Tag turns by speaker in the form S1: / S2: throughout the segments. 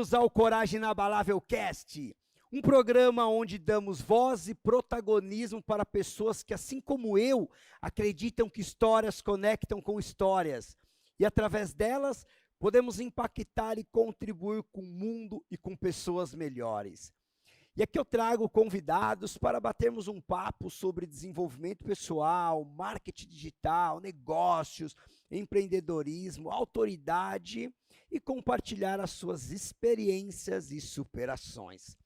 S1: Bem-vindos ao Coragem Inabalável Cast, um programa onde damos voz e protagonismo para pessoas que, assim como eu, acreditam que histórias conectam com histórias e, através delas, podemos impactar e contribuir com o mundo e com pessoas melhores. E aqui eu trago convidados para batermos um papo sobre desenvolvimento pessoal, marketing digital, negócios, empreendedorismo, autoridade e compartilhar as suas experiências e superações.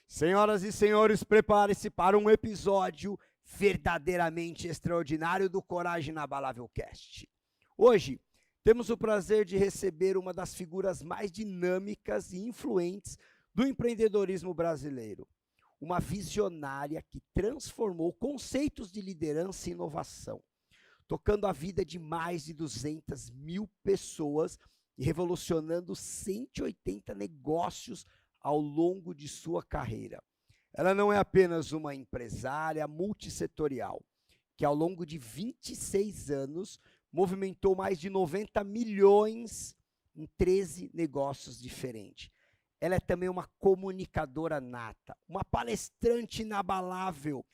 S1: Senhoras e senhores, prepare-se para um episódio verdadeiramente extraordinário do Coragem Inabalável Cast. Hoje, temos o prazer de receber uma das figuras mais dinâmicas e influentes do empreendedorismo brasileiro. Uma visionária que transformou conceitos de liderança e inovação, tocando a vida de mais de 200 mil pessoas e revolucionando 180 negócios ao longo de sua carreira. Ela não é apenas uma empresária multissetorial, que ao longo de 26 anos movimentou mais de 90 milhões em 13 negócios diferentes. Ela é também uma comunicadora nata, uma palestrante inabalável,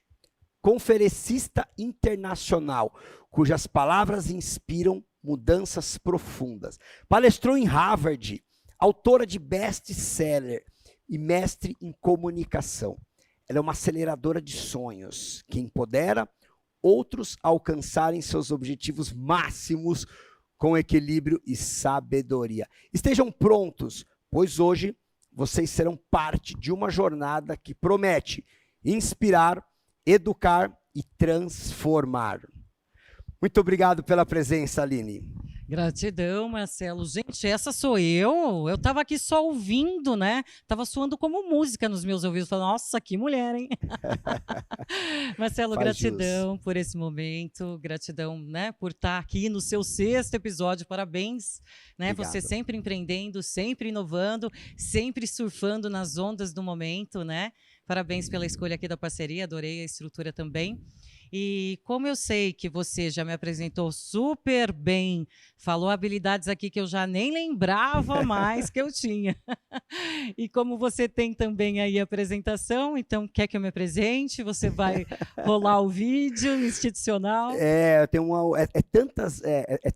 S1: conferencista internacional, cujas palavras inspiram mudanças profundas. Palestrou em Harvard, autora de best-seller e mestre em comunicação. Ela é uma aceleradora de sonhos, que empodera outros a alcançarem seus objetivos máximos com equilíbrio e sabedoria. Estejam prontos, pois hoje vocês serão parte de uma jornada que promete inspirar, educar e transformar. Muito obrigado pela presença, Aline.
S2: Gratidão, Marcelo. Gente, essa sou eu. Eu estava aqui só ouvindo, né? Tava soando como música nos meus ouvidos. Falando, nossa, que mulher, hein? Marcelo,
S1: Faz
S2: gratidão por esse momento. Gratidão, né, por estar aqui no seu 6º episódio. Parabéns, né?
S1: Obrigado.
S2: Você sempre empreendendo, sempre inovando, sempre surfando nas ondas do momento, né? Parabéns pela escolha aqui da parceria. Adorei a estrutura também. E como eu sei que você já me apresentou super bem, falou habilidades aqui que eu já nem lembrava mais que eu tinha. E como você tem também aí a apresentação, então quer que eu me apresente? Você vai rolar o vídeo institucional?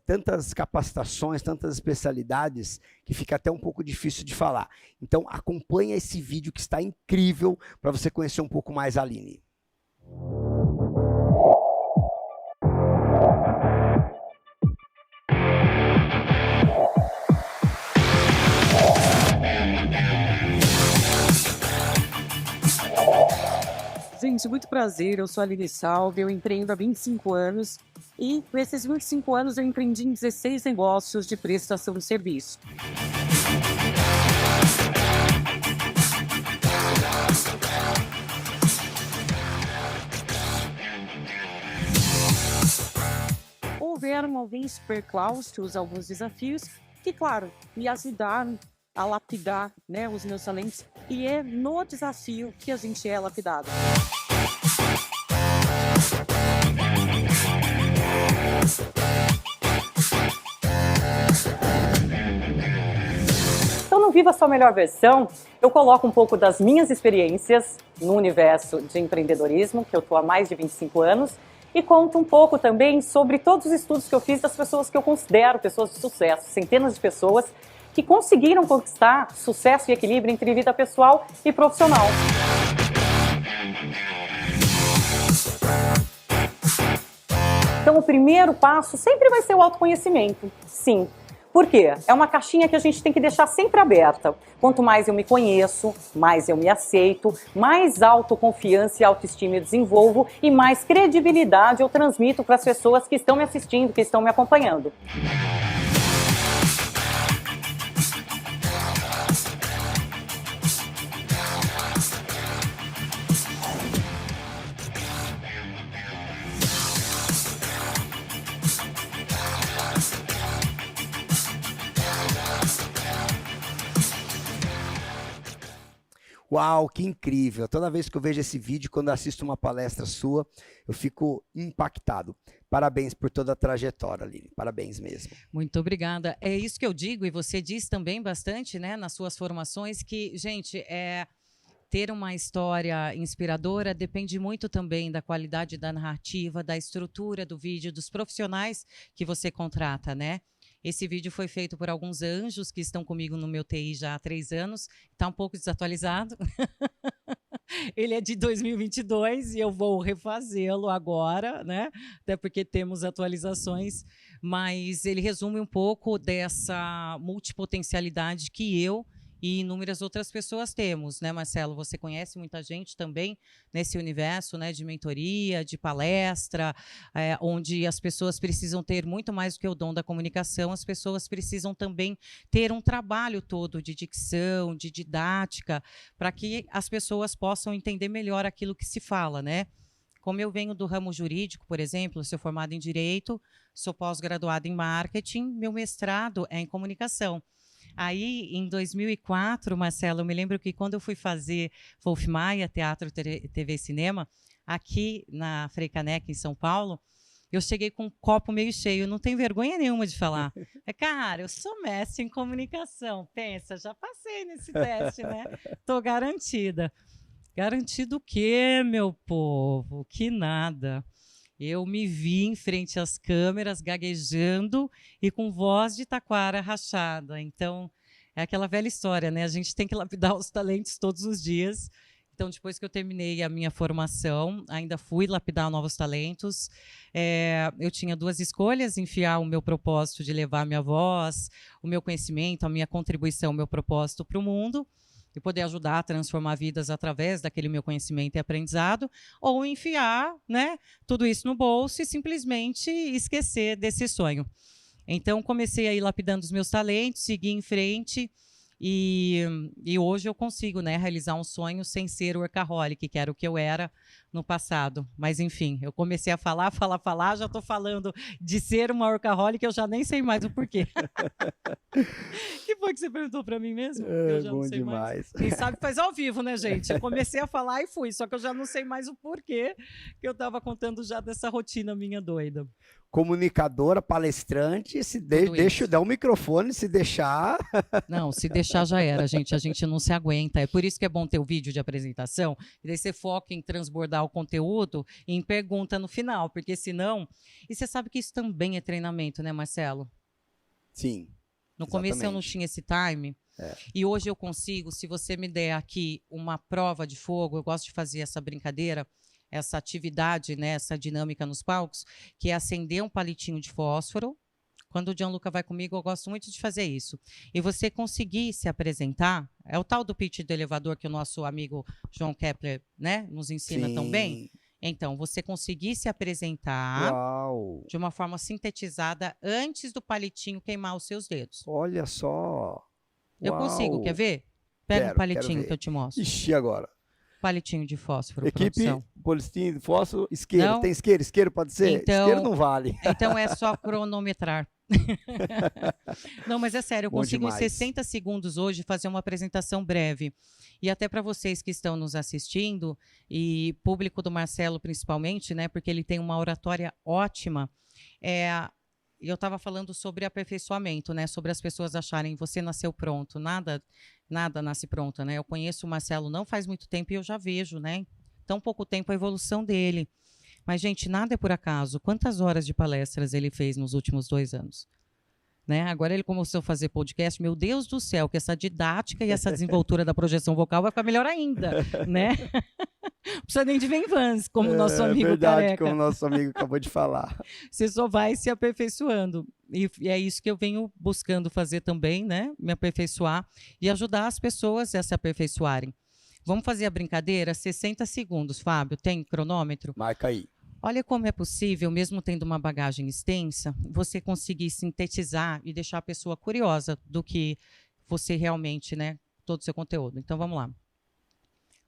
S1: Tantas capacitações, tantas especialidades, que fica até um pouco difícil de falar. Então, acompanha esse vídeo que está incrível para você conhecer um pouco mais a Aline.
S3: Gente, muito prazer, eu sou a Aline Salve, eu empreendo há 25 anos e com esses 25 anos eu empreendi em 16 negócios de prestação de serviço. Houveram alguns percalços, alguns desafios que, claro, me ajudaram a lapidar, né, os meus talentos, e é no desafio que a gente é lapidado. Então, no Viva a Sua Melhor Versão, eu coloco um pouco das minhas experiências no universo de empreendedorismo, que eu estou há mais de 25 anos, e conto um pouco também sobre todos os estudos que eu fiz das pessoas que eu considero pessoas de sucesso, centenas de pessoas que conseguiram conquistar sucesso e equilíbrio entre vida pessoal e profissional. Então, o primeiro passo sempre vai ser o autoconhecimento, sim. Por quê? É uma caixinha que a gente tem que deixar sempre aberta. Quanto mais eu me conheço, mais eu me aceito, mais autoconfiança e autoestima eu desenvolvo e mais credibilidade eu transmito para as pessoas que estão me assistindo, que estão me acompanhando.
S1: O Uau, que incrível. Toda vez que eu vejo esse vídeo, quando eu assisto uma palestra sua, eu fico impactado. Parabéns por toda a trajetória, Aline. Parabéns mesmo.
S2: Muito obrigada. É isso que eu digo, e você diz também bastante, né, nas suas formações, que, gente, ter uma história inspiradora depende muito também da qualidade da narrativa, da estrutura do vídeo, dos profissionais que você contrata, né? Esse vídeo foi feito por alguns anjos que estão comigo no meu TI já há 3 anos. Está um pouco desatualizado. Ele é de 2022 e eu vou refazê-lo agora, né? Até porque temos atualizações. Mas ele resume um pouco dessa multipotencialidade que eu e inúmeras outras pessoas temos, né, Marcelo? Você conhece muita gente também nesse universo, né, de mentoria, de palestra, onde as pessoas precisam ter muito mais do que o dom da comunicação, as pessoas precisam também ter um trabalho todo de dicção, de didática, para que as pessoas possam entender melhor aquilo que se fala, né? Como eu venho do ramo jurídico, por exemplo, sou formada em Direito, sou pós-graduada em Marketing, meu mestrado é em Comunicação. Aí, em 2004, Marcelo, eu me lembro que quando eu fui fazer Wolf Maia, Teatro, TV e Cinema, aqui na Frei Caneca, em São Paulo, eu cheguei com um copo meio cheio, não tenho vergonha nenhuma de falar. Cara, eu sou mestre em comunicação, pensa, já passei nesse teste, né? Estou garantida. Garantido o quê, meu povo? Que nada. Eu me vi em frente às câmeras, gaguejando e com voz de taquara rachada. Então, é aquela velha história, né? A gente tem que lapidar os talentos todos os dias. Então, depois que eu terminei a minha formação, ainda fui lapidar novos talentos. Eu tinha 2 escolhas: enfiar o meu propósito de levar a minha voz, o meu conhecimento, a minha contribuição, o meu propósito para o mundo, e poder ajudar a transformar vidas através daquele meu conhecimento e aprendizado, ou enfiar, né, tudo isso no bolso e simplesmente esquecer desse sonho. Então, comecei a ir lapidando os meus talentos, segui em frente, e hoje eu consigo, né, realizar um sonho sem ser workaholic, que era o que eu era no passado. Mas, enfim, eu comecei a falar, já estou falando de ser uma workaholic, eu já nem sei mais o porquê. Que foi que você perguntou para mim mesmo? Eu já
S1: Bom
S2: não sei
S1: demais.
S2: mais. Quem sabe faz ao vivo, né, gente? Eu comecei a falar e fui, só que eu já não sei mais o porquê que eu estava contando já dessa rotina minha doida.
S1: Comunicadora, palestrante, deixa dar o microfone, se deixar.
S2: Não, se deixar já era, gente. A gente não se aguenta. É por isso que é bom ter o vídeo de apresentação, e daí você foca em transbordar o conteúdo e em pergunta no final, porque senão... E você sabe que isso também é treinamento, né, Marcelo?
S1: Sim.
S2: No começo eu não tinha esse time, e hoje eu consigo. Se você me der aqui uma prova de fogo, eu gosto de fazer essa brincadeira, essa atividade, né, essa dinâmica nos palcos, que é acender um palitinho de fósforo. Quando o Gianluca vai comigo, eu gosto muito de fazer isso. E você conseguir se apresentar, é o tal do pitch do elevador que o nosso amigo João Kepler, né, nos ensina tão bem. Então, você conseguir se apresentar de uma forma sintetizada antes do palitinho queimar os seus dedos.
S1: Olha só.
S2: Eu consigo, quer ver? Pega um palitinho que eu te mostro.
S1: Ixi, agora.
S2: Palitinho de fósforo,
S1: Equipe,
S2: produção.
S1: palitinho de fósforo, isqueiro.
S2: Não?
S1: Tem isqueiro? Isqueiro pode ser?
S2: Então,
S1: isqueiro não vale.
S2: Então é só cronometrar. Não, mas é sério, eu consigo em 60 segundos hoje fazer uma apresentação breve. E até para vocês que estão nos assistindo, e público do Marcelo principalmente, né, porque ele tem uma oratória ótima, eu estava falando sobre aperfeiçoamento, né, sobre as pessoas acharem você nasceu pronto. Nada nasce pronto, né? Eu conheço o Marcelo não faz muito tempo e eu já vejo, né, tão pouco tempo a evolução dele. Mas, gente, nada é por acaso. Quantas horas de palestras ele fez nos últimos 2 anos? Né? Agora ele começou a fazer podcast. Meu Deus do céu, que essa didática e essa desenvoltura da projeção vocal vai ficar melhor ainda, né? Não precisa nem de Venvans, como o nosso amigo Careca.
S1: Como o nosso amigo acabou de falar.
S2: Você só vai se aperfeiçoando. E é isso que eu venho buscando fazer também, né? Me aperfeiçoar e ajudar as pessoas a se aperfeiçoarem. Vamos fazer a brincadeira? 60 segundos, Fábio. Tem cronômetro?
S1: Marca aí.
S2: Olha como é possível, mesmo tendo uma bagagem extensa, você conseguir sintetizar e deixar a pessoa curiosa do que você realmente, né, todo o seu conteúdo. Então, vamos lá.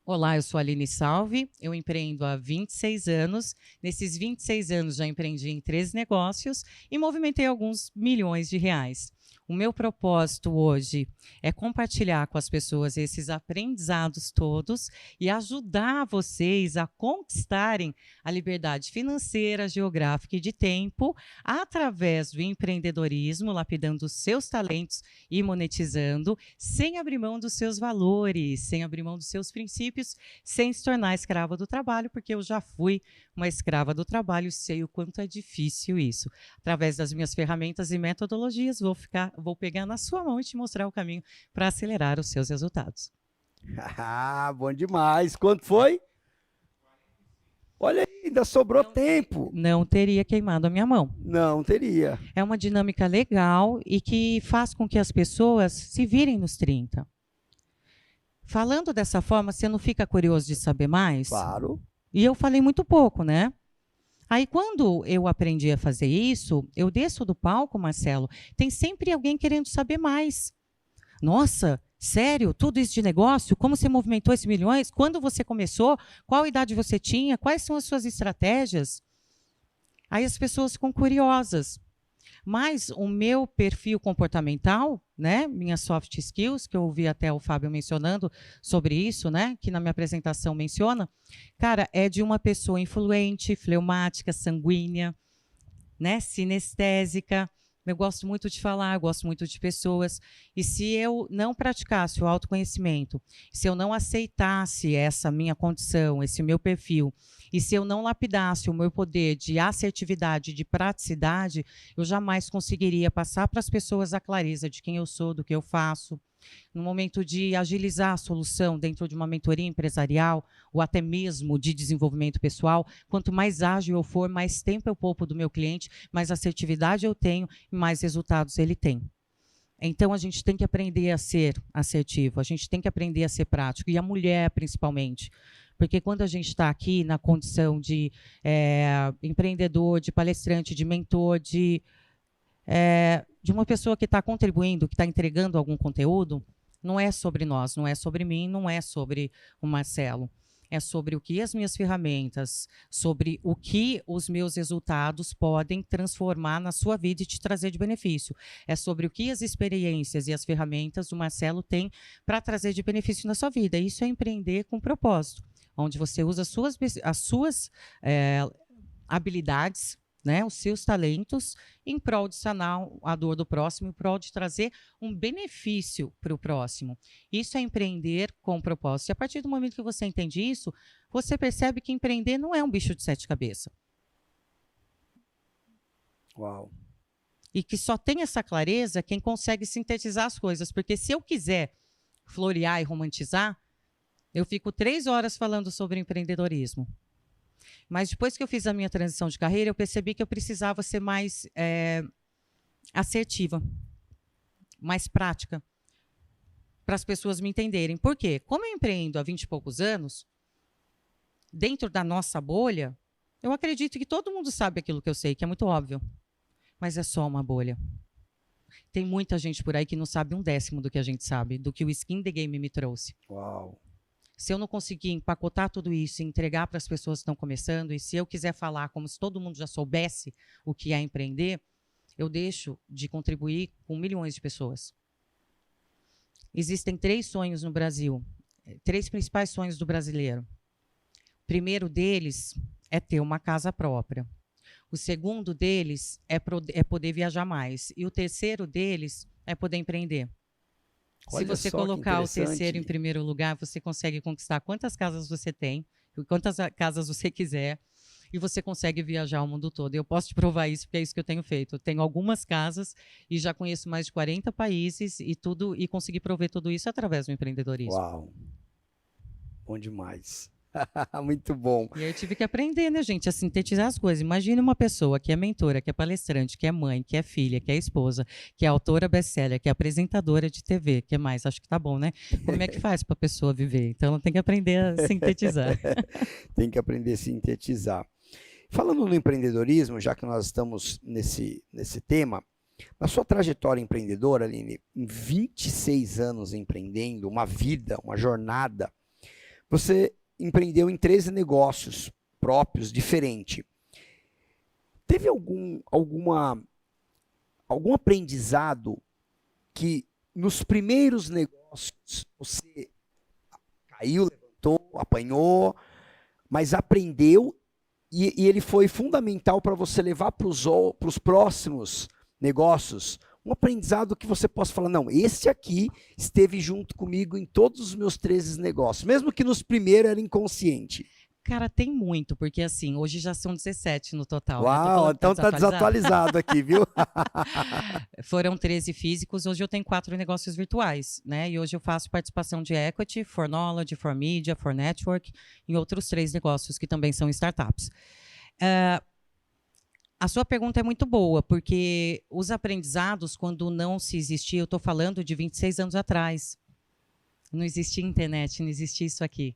S2: Olá, eu sou a Aline Salve, eu empreendo há 26 anos. Nesses 26 anos já empreendi em 13 negócios e movimentei alguns milhões de reais. O meu propósito hoje é compartilhar com as pessoas esses aprendizados todos e ajudar vocês a conquistarem a liberdade financeira, geográfica e de tempo através do empreendedorismo, lapidando os seus talentos e monetizando, sem abrir mão dos seus valores, sem abrir mão dos seus princípios, sem se tornar escrava do trabalho, porque eu já fui uma escrava do trabalho e sei o quanto é difícil isso. Através das minhas ferramentas e metodologias, vou pegar na sua mão e te mostrar o caminho para acelerar os seus resultados.
S1: Ah, bom demais. Quanto foi? Olha aí, ainda sobrou tempo.
S2: Não teria queimado a minha mão.
S1: Não teria.
S2: É uma dinâmica legal e que faz com que as pessoas se virem nos 30. Falando dessa forma, você não fica curioso de saber mais?
S1: Claro.
S2: E eu falei muito pouco, né? Aí, quando eu aprendi a fazer isso, eu desço do palco, Marcelo, tem sempre alguém querendo saber mais. Nossa, sério? Tudo isso de negócio? Como você movimentou esses milhões? Quando você começou? Qual idade você tinha? Quais são as suas estratégias? Aí as pessoas ficam curiosas. Mas o meu perfil comportamental, né, minhas soft skills, que eu ouvi até o Fábio mencionando sobre isso, né, que na minha apresentação menciona, cara, é de uma pessoa influente, fleumática, sanguínea, né, sinestésica. Eu gosto muito de falar, eu gosto muito de pessoas. E se eu não praticasse o autoconhecimento, se eu não aceitasse essa minha condição, esse meu perfil, e se eu não lapidasse o meu poder de assertividade, de praticidade, eu jamais conseguiria passar para as pessoas a clareza de quem eu sou, do que eu faço. No momento de agilizar a solução dentro de uma mentoria empresarial ou até mesmo de desenvolvimento pessoal, quanto mais ágil eu for, mais tempo eu poupo do meu cliente, mais assertividade eu tenho e mais resultados ele tem. Então, a gente tem que aprender a ser assertivo, a gente tem que aprender a ser prático, e a mulher principalmente. Porque quando a gente está aqui na condição de empreendedor, de palestrante, de mentor, de uma pessoa que está contribuindo, que está entregando algum conteúdo, não é sobre nós, não é sobre mim, não é sobre o Marcelo. É sobre o que as minhas ferramentas, sobre o que os meus resultados podem transformar na sua vida e te trazer de benefício. É sobre o que as experiências e as ferramentas do Marcelo têm para trazer de benefício na sua vida. Isso é empreender com propósito, onde você usa as suas habilidades, né, os seus talentos, em prol de sanar a dor do próximo, em prol de trazer um benefício para o próximo. Isso é empreender com propósito. E a partir do momento que você entende isso, você percebe que empreender não é um bicho de 7 cabeças.
S1: Uau.
S2: E que só tem essa clareza quem consegue sintetizar as coisas. Porque se eu quiser florear e romantizar, eu fico 3 horas falando sobre empreendedorismo. Mas depois que eu fiz a minha transição de carreira, eu percebi que eu precisava ser mais assertiva, mais prática, para as pessoas me entenderem. Por quê? Como eu empreendo há 20 e poucos anos, dentro da nossa bolha, eu acredito que todo mundo sabe aquilo que eu sei, que é muito óbvio. Mas é só uma bolha. Tem muita gente por aí que não sabe 1/10 do que a gente sabe, do que o Skin the Game me trouxe.
S1: Uau.
S2: Se eu não conseguir empacotar tudo isso e entregar para as pessoas que estão começando, e se eu quiser falar como se todo mundo já soubesse o que é empreender, eu deixo de contribuir com milhões de pessoas. Existem 3 sonhos no Brasil, 3 principais sonhos do brasileiro. O primeiro deles é ter uma casa própria. O segundo deles é poder viajar mais. E o terceiro deles é poder empreender.
S1: Olha,
S2: se você
S1: só
S2: colocar o
S1: que interessante.
S2: terceiro em primeiro lugar, você consegue conquistar quantas casas você tem, quantas casas você quiser, e você consegue viajar o mundo todo. Eu posso te provar isso, porque é isso que eu tenho feito. Eu tenho algumas casas e já conheço mais de 40 países e consegui prover tudo isso através do empreendedorismo.
S1: Uau. Bom demais. Muito bom.
S2: E aí eu tive que aprender, né, gente, a sintetizar as coisas. Imagine uma pessoa que é mentora, que é palestrante, que é mãe, que é filha, que é esposa, que é autora best-seller, que é apresentadora de TV, que mais? Acho que tá bom, né? Como é que faz para a pessoa viver? Então, ela tem que aprender a sintetizar.
S1: Tem que aprender a sintetizar. Falando no empreendedorismo, já que nós estamos nesse tema, na sua trajetória empreendedora, Aline, em 26 anos empreendendo, uma vida, uma jornada, você empreendeu em 13 negócios próprios, diferentes. Teve algum aprendizado que nos primeiros negócios você caiu, levantou, apanhou, mas aprendeu e ele foi fundamental para você levar para os próximos negócios um aprendizado que você possa falar, não, esse aqui esteve junto comigo em todos os meus 13 negócios, mesmo que nos primeiros era inconsciente.
S2: Cara, tem muito, porque assim, hoje já são 17 no total.
S1: Uau,
S2: né?
S1: então tá desatualizado aqui, viu?
S2: Foram 13 físicos, hoje eu tenho 4 negócios virtuais, né? E hoje eu faço participação de equity, for knowledge, for media, for network, e outros 3 negócios que também são startups. A sua pergunta é muito boa, porque os aprendizados, quando não se existia, eu estou falando de 26 anos atrás. Não existia internet, não existia isso aqui.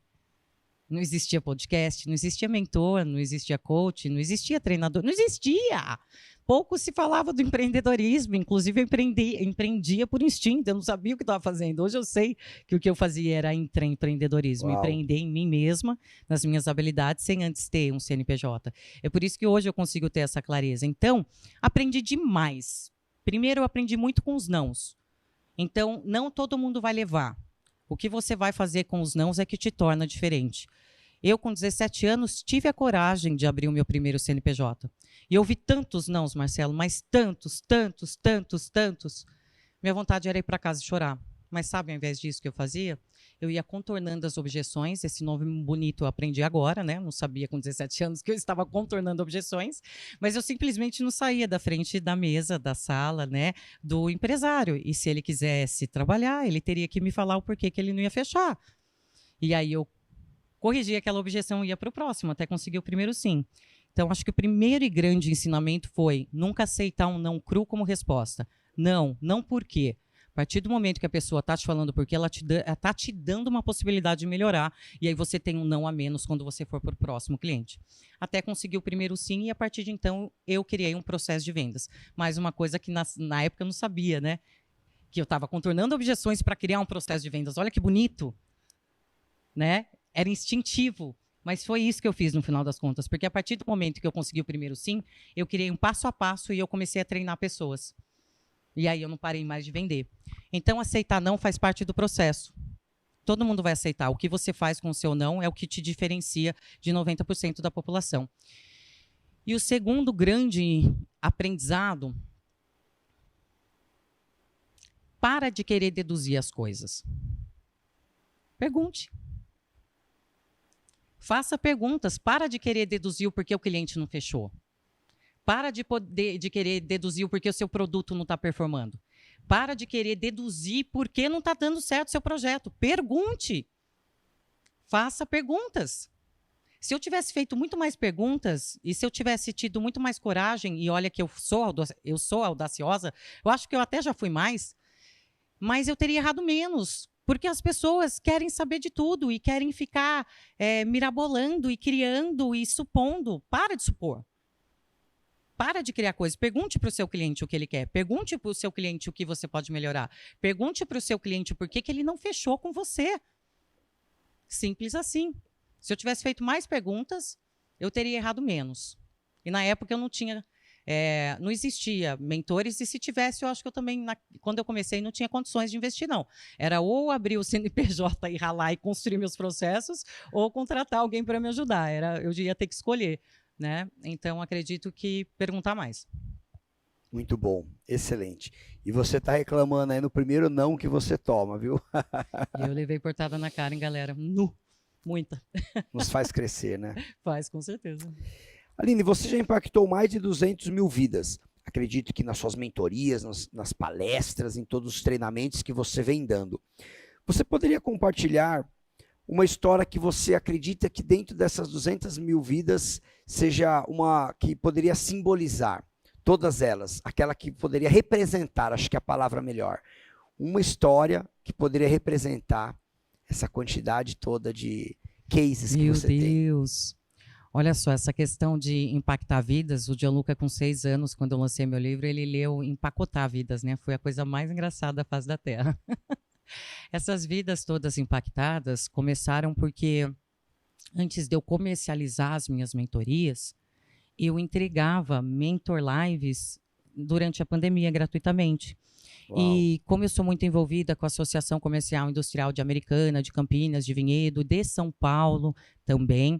S2: Não existia podcast, não existia mentor, não existia coach, não existia treinador, não existia! Pouco se falava do empreendedorismo, inclusive eu empreendia por instinto, eu não sabia o que estava fazendo. Hoje eu sei que o que eu fazia era empreendedorismo, empreender em mim mesma, nas minhas habilidades, sem antes ter um CNPJ. É por isso que hoje eu consigo ter essa clareza. Então, aprendi demais. Primeiro, eu aprendi muito com os nãos. Então, não todo mundo vai levar. O que você vai fazer com os nãos é que te torna diferente. Eu, com 17 anos, tive a coragem de abrir o meu primeiro CNPJ. E eu ouvi tantos nãos, Marcelo, mas tantos. Minha vontade era ir para casa e chorar. Mas sabe, ao invés disso que eu fazia, eu ia contornando as objeções. Esse nome bonito eu aprendi agora, né? Não sabia com 17 anos que eu estava contornando objeções, mas eu simplesmente não saía da frente da mesa, da sala, né? Do empresário. E se ele quisesse trabalhar, ele teria que me falar o porquê que ele não ia fechar. E aí eu corrigia aquela objeção e ia para o próximo, até conseguir o primeiro sim. Então, acho que o primeiro e grande ensinamento foi nunca aceitar um não cru como resposta. Não por quê? A partir do momento que a pessoa está te falando porque ela está te dando uma possibilidade de melhorar, e aí você tem um não a menos quando você for para o próximo cliente. Até conseguir o primeiro sim, e a partir de então eu criei um processo de vendas. Mais uma coisa que na época eu não sabia, né? Que eu estava contornando objeções para criar um processo de vendas. Olha que bonito, né? Era instintivo. Mas foi isso que eu fiz no final das contas, porque a partir do momento que eu consegui o primeiro sim, eu criei um passo a passo e eu comecei a treinar pessoas. E aí eu não parei mais de vender. Então, aceitar não faz parte do processo. Todo mundo vai aceitar. O que você faz com o seu não é o que te diferencia de 90% da população. E o segundo grande aprendizado, para de querer deduzir as coisas. Pergunte. Faça perguntas. Para de querer deduzir o porquê o cliente não fechou. Para de querer deduzir o porquê o seu produto não está performando. Para de querer deduzir por que não está dando certo o seu projeto. Pergunte. Faça perguntas. Se eu tivesse feito muito mais perguntas e se eu tivesse tido muito mais coragem, e olha que eu sou audaciosa, eu acho que eu até já fui mais, mas eu teria errado menos. Porque as pessoas querem saber de tudo e querem ficar mirabolando e criando e supondo. Para de supor. Para de criar coisas. Pergunte para o seu cliente o que ele quer. Pergunte para o seu cliente o que você pode melhorar. Pergunte para o seu cliente por que ele não fechou com você. Simples assim. Se eu tivesse feito mais perguntas, eu teria errado menos. E na época eu não tinha, não existia mentores, e se tivesse, eu acho que eu também, quando eu comecei, não tinha condições de investir, não. Era ou abrir o CNPJ e ralar e construir meus processos, ou contratar alguém para me ajudar. Eu ia ter que escolher. Né? Então, acredito que perguntar mais.
S1: Muito bom, excelente. E você está reclamando aí no primeiro não que você toma, viu?
S2: Eu levei portada na cara, hein, galera? Muita.
S1: Nos faz crescer, né?
S2: Faz, com certeza.
S1: Aline, você já impactou mais de 200 mil vidas. Acredito que nas suas mentorias, nas palestras, em todos os treinamentos que você vem dando. Você poderia compartilhar uma história que você acredita que dentro dessas 200 mil vidas seja uma que poderia simbolizar todas elas, aquela que poderia representar, acho que é a palavra melhor, uma história que poderia representar essa quantidade toda de cases que você tem. Meu Deus!
S2: Olha só, essa questão de impactar vidas, o Gianluca, com 6 anos, quando eu lancei meu livro, ele leu Empacotar Vidas, né? Foi a coisa mais engraçada da face da Terra. Essas vidas todas impactadas começaram porque, antes de eu comercializar as minhas mentorias, eu entregava mentor lives durante a pandemia gratuitamente.
S1: Uau.
S2: E como eu sou muito envolvida com a Associação Comercial Industrial de Americana, de Campinas, de Vinhedo, de São Paulo também,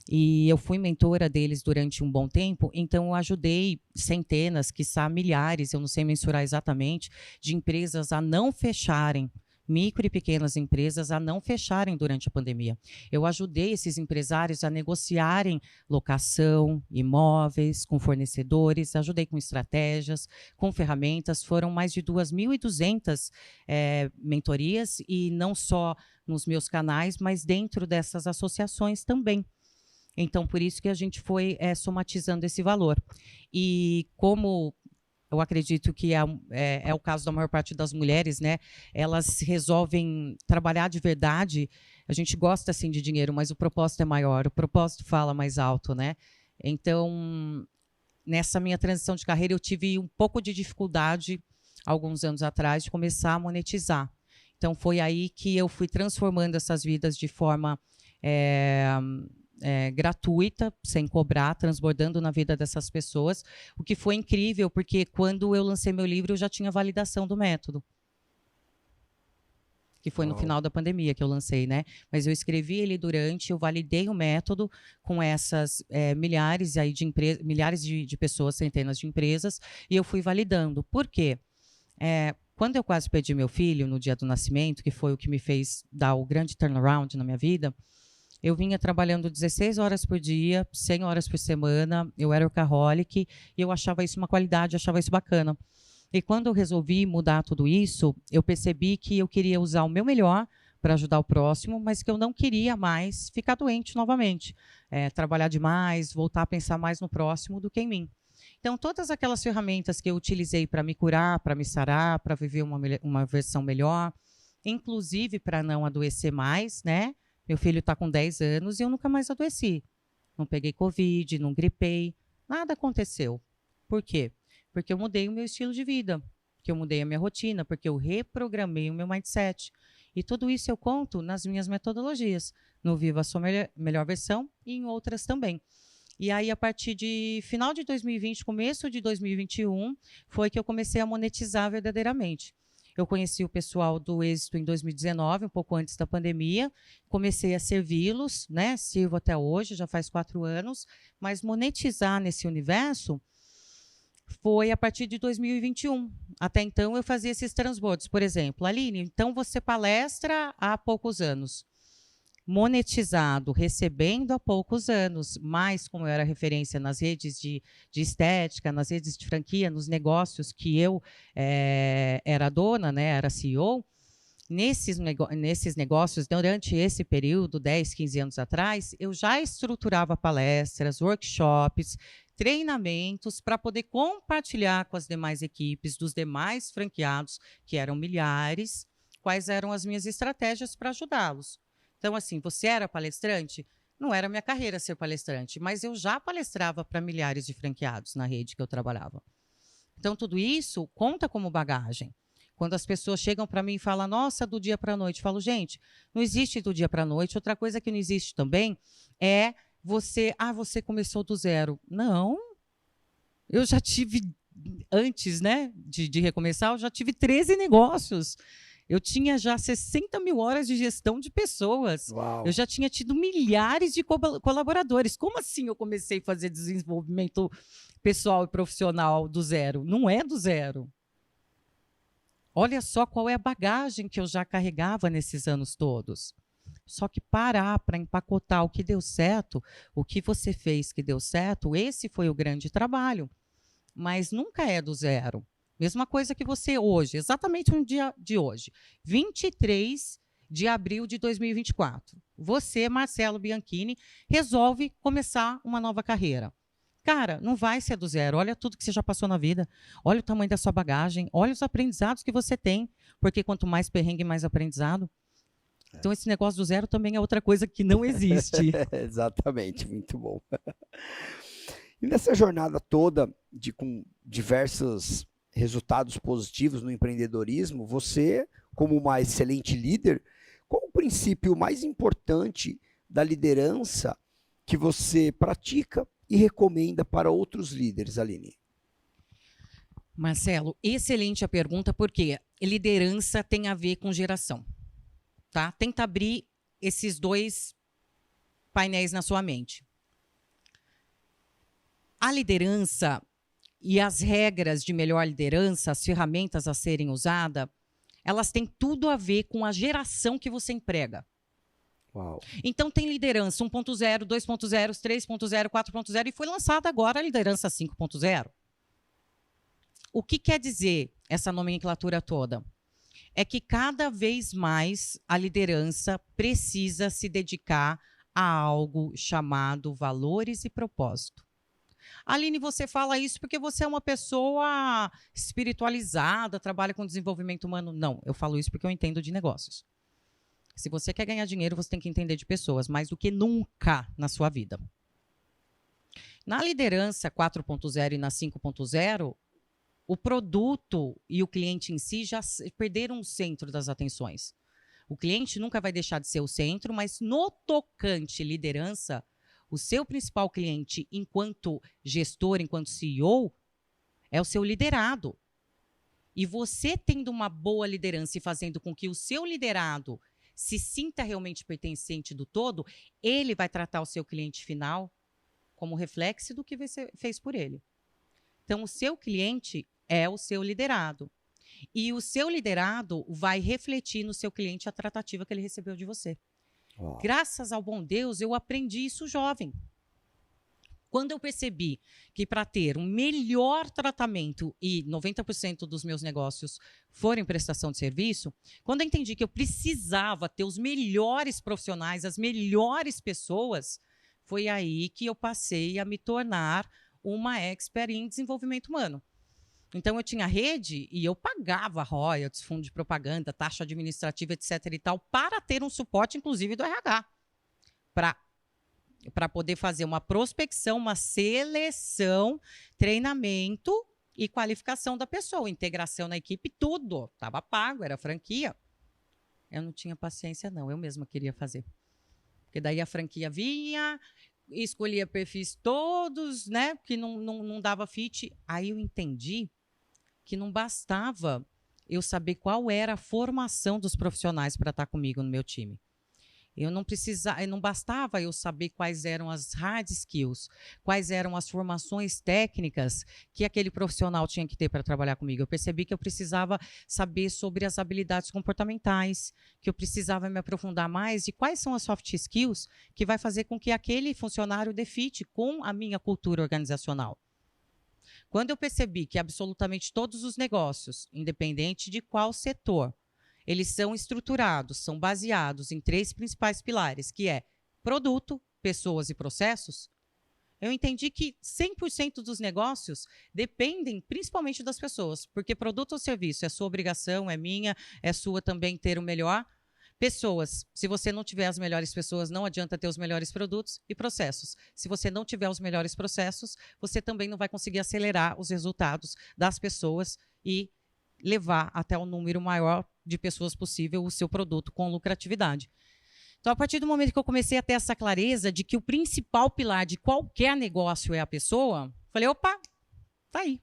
S2: e eu fui mentora deles durante um bom tempo, então eu ajudei centenas, quiçá milhares, eu não sei mensurar exatamente, de empresas a não fecharem, micro e pequenas empresas a não fecharem durante a pandemia. Eu ajudei esses empresários a negociarem locação, imóveis, com fornecedores, ajudei com estratégias, com ferramentas. Foram mais de 2.200 mentorias, e não só nos meus canais, mas dentro dessas associações também. Então, por isso que a gente foi somatizando esse valor. E como eu acredito que é o caso da maior parte das mulheres, né? Elas resolvem trabalhar de verdade. A gente gosta, assim, de dinheiro, mas o propósito é maior, o propósito fala mais alto, né? Então, nessa minha transição de carreira, eu tive um pouco de dificuldade, alguns anos atrás, de começar a monetizar. Então, foi aí que eu fui transformando essas vidas de forma gratuita, sem cobrar, transbordando na vida dessas pessoas, o que foi incrível, porque quando eu lancei meu livro, eu já tinha validação do método, que foi no final da pandemia que eu lancei, né? Mas eu escrevi ele eu validei o método com essas milhares aí milhares de pessoas, centenas de empresas, e eu fui validando. Por quê? Quando eu quase perdi meu filho no dia do nascimento, que foi o que me fez dar o grande turnaround na minha vida, eu vinha trabalhando 16 horas por dia, 100 horas por semana, eu era workaholic, e eu achava isso uma qualidade, achava isso bacana. E quando eu resolvi mudar tudo isso, eu percebi que eu queria usar o meu melhor para ajudar o próximo, mas que eu não queria mais ficar doente novamente, trabalhar demais, voltar a pensar mais no próximo do que em mim. Então, todas aquelas ferramentas que eu utilizei para me curar, para me sarar, para viver uma versão melhor, inclusive para não adoecer mais, né? Meu filho está com 10 anos e eu nunca mais adoeci. Não peguei Covid, não gripei, nada aconteceu. Por quê? Porque eu mudei o meu estilo de vida, porque eu mudei a minha rotina, porque eu reprogramei o meu mindset. E tudo isso eu conto nas minhas metodologias, no Viva a Sua Melhor Versão e em outras também. E aí, a partir de final de 2020, começo de 2021, foi que eu comecei a monetizar verdadeiramente. Eu conheci o pessoal do Êxito em 2019, um pouco antes da pandemia. Comecei a servi-los, né? Sirvo até hoje, já faz 4 anos. Mas monetizar nesse universo foi a partir de 2021. Até então, eu fazia esses transbordos. Por exemplo, Aline, então você palestra há poucos anos. Monetizado, recebendo há poucos anos, mas como eu era referência nas redes de estética, nas redes de franquia, nos negócios que eu era dona, né, era CEO, nesses negócios, durante esse período, 10, 15 anos atrás, eu já estruturava palestras, workshops, treinamentos para poder compartilhar com as demais equipes, dos demais franqueados, que eram milhares, quais eram as minhas estratégias para ajudá-los. Então, assim, você era palestrante? Não era minha carreira ser palestrante, mas eu já palestrava para milhares de franqueados na rede que eu trabalhava. Então, tudo isso conta como bagagem. Quando as pessoas chegam para mim e falam, nossa, do dia para a noite, eu falo, gente, não existe do dia para a noite. Outra coisa que não existe também é você começou do zero. Não, eu já tive, antes, né, de recomeçar, eu já tive 13 negócios. Eu tinha já 60 mil horas de gestão de pessoas.
S1: Uau.
S2: Eu já tinha tido milhares de colaboradores. Como assim eu comecei a fazer desenvolvimento pessoal e profissional do zero? Não é do zero. Olha só qual é a bagagem que eu já carregava nesses anos todos. Só que parar para empacotar o que deu certo, o que você fez que deu certo, esse foi o grande trabalho. Mas nunca é do zero. Mesma coisa que você hoje, exatamente no dia de hoje, 23 de abril de 2024. Você, Marcelo Bianchini, resolve começar uma nova carreira. Cara, não vai ser do zero. Olha tudo que você já passou na vida. Olha o tamanho da sua bagagem. Olha os aprendizados que você tem. Porque quanto mais perrengue, mais aprendizado. Então, esse negócio do zero também é outra coisa que não existe.
S1: Exatamente, muito bom. E nessa jornada toda, com diversos resultados positivos no empreendedorismo, você, como uma excelente líder, qual o princípio mais importante da liderança que você pratica e recomenda para outros líderes, Aline?
S2: Marcelo, excelente a pergunta, porque liderança tem a ver com geração. Tá? Tenta abrir esses dois painéis na sua mente. A liderança e as regras de melhor liderança, as ferramentas a serem usadas, elas têm tudo a ver com a geração que você emprega.
S1: Uau.
S2: Então, tem liderança 1.0, 2.0, 3.0, 4.0 e foi lançada agora a liderança 5.0. O que quer dizer essa nomenclatura toda? É que cada vez mais a liderança precisa se dedicar a algo chamado valores e propósito. Aline, você fala isso porque você é uma pessoa espiritualizada, trabalha com desenvolvimento humano. Não, eu falo isso porque eu entendo de negócios. Se você quer ganhar dinheiro, você tem que entender de pessoas, mais do que nunca na sua vida. Na liderança 4.0 e na 5.0, o produto e o cliente em si já perderam o centro das atenções. O cliente nunca vai deixar de ser o centro, mas no tocante liderança, o seu principal cliente, enquanto gestor, enquanto CEO, é o seu liderado. E você tendo uma boa liderança e fazendo com que o seu liderado se sinta realmente pertencente do todo, ele vai tratar o seu cliente final como reflexo do que você fez por ele. Então, o seu cliente é o seu liderado. E o seu liderado vai refletir no seu cliente a tratativa que ele recebeu de você. Oh. Graças ao bom Deus, eu aprendi isso jovem. Quando eu percebi que para ter um melhor tratamento, e 90% dos meus negócios foram em prestação de serviço, quando eu entendi que eu precisava ter os melhores profissionais, as melhores pessoas, foi aí que eu passei a me tornar uma expert em desenvolvimento humano. Então, eu tinha rede e eu pagava royalties, fundo de propaganda, taxa administrativa, etc. e tal, para ter um suporte, inclusive, do RH. Para poder fazer uma prospecção, uma seleção, treinamento e qualificação da pessoa, integração na equipe, tudo. Estava pago, era franquia. Eu não tinha paciência, não. Eu mesma queria fazer. Porque daí a franquia vinha, escolhia perfis todos, né? Que não dava fit. Aí eu entendi que não bastava eu saber qual era a formação dos profissionais para estar comigo no meu time. Não bastava eu saber quais eram as hard skills, quais eram as formações técnicas que aquele profissional tinha que ter para trabalhar comigo. Eu percebi que eu precisava saber sobre as habilidades comportamentais, que eu precisava me aprofundar mais de quais são as soft skills que vai fazer com que aquele funcionário dê fit com a minha cultura organizacional. Quando eu percebi que absolutamente todos os negócios, independente de qual setor, eles são estruturados, são baseados em 3 principais pilares, que é produto, pessoas e processos, eu entendi que 100% dos negócios dependem principalmente das pessoas, porque produto ou serviço é sua obrigação, é minha, é sua também ter o melhor. Pessoas, se você não tiver as melhores pessoas, não adianta ter os melhores produtos. E processos, se você não tiver os melhores processos, você também não vai conseguir acelerar os resultados das pessoas e levar até o número maior de pessoas possível o seu produto com lucratividade. Então, a partir do momento que eu comecei a ter essa clareza de que o principal pilar de qualquer negócio é a pessoa, falei, opa, tá aí.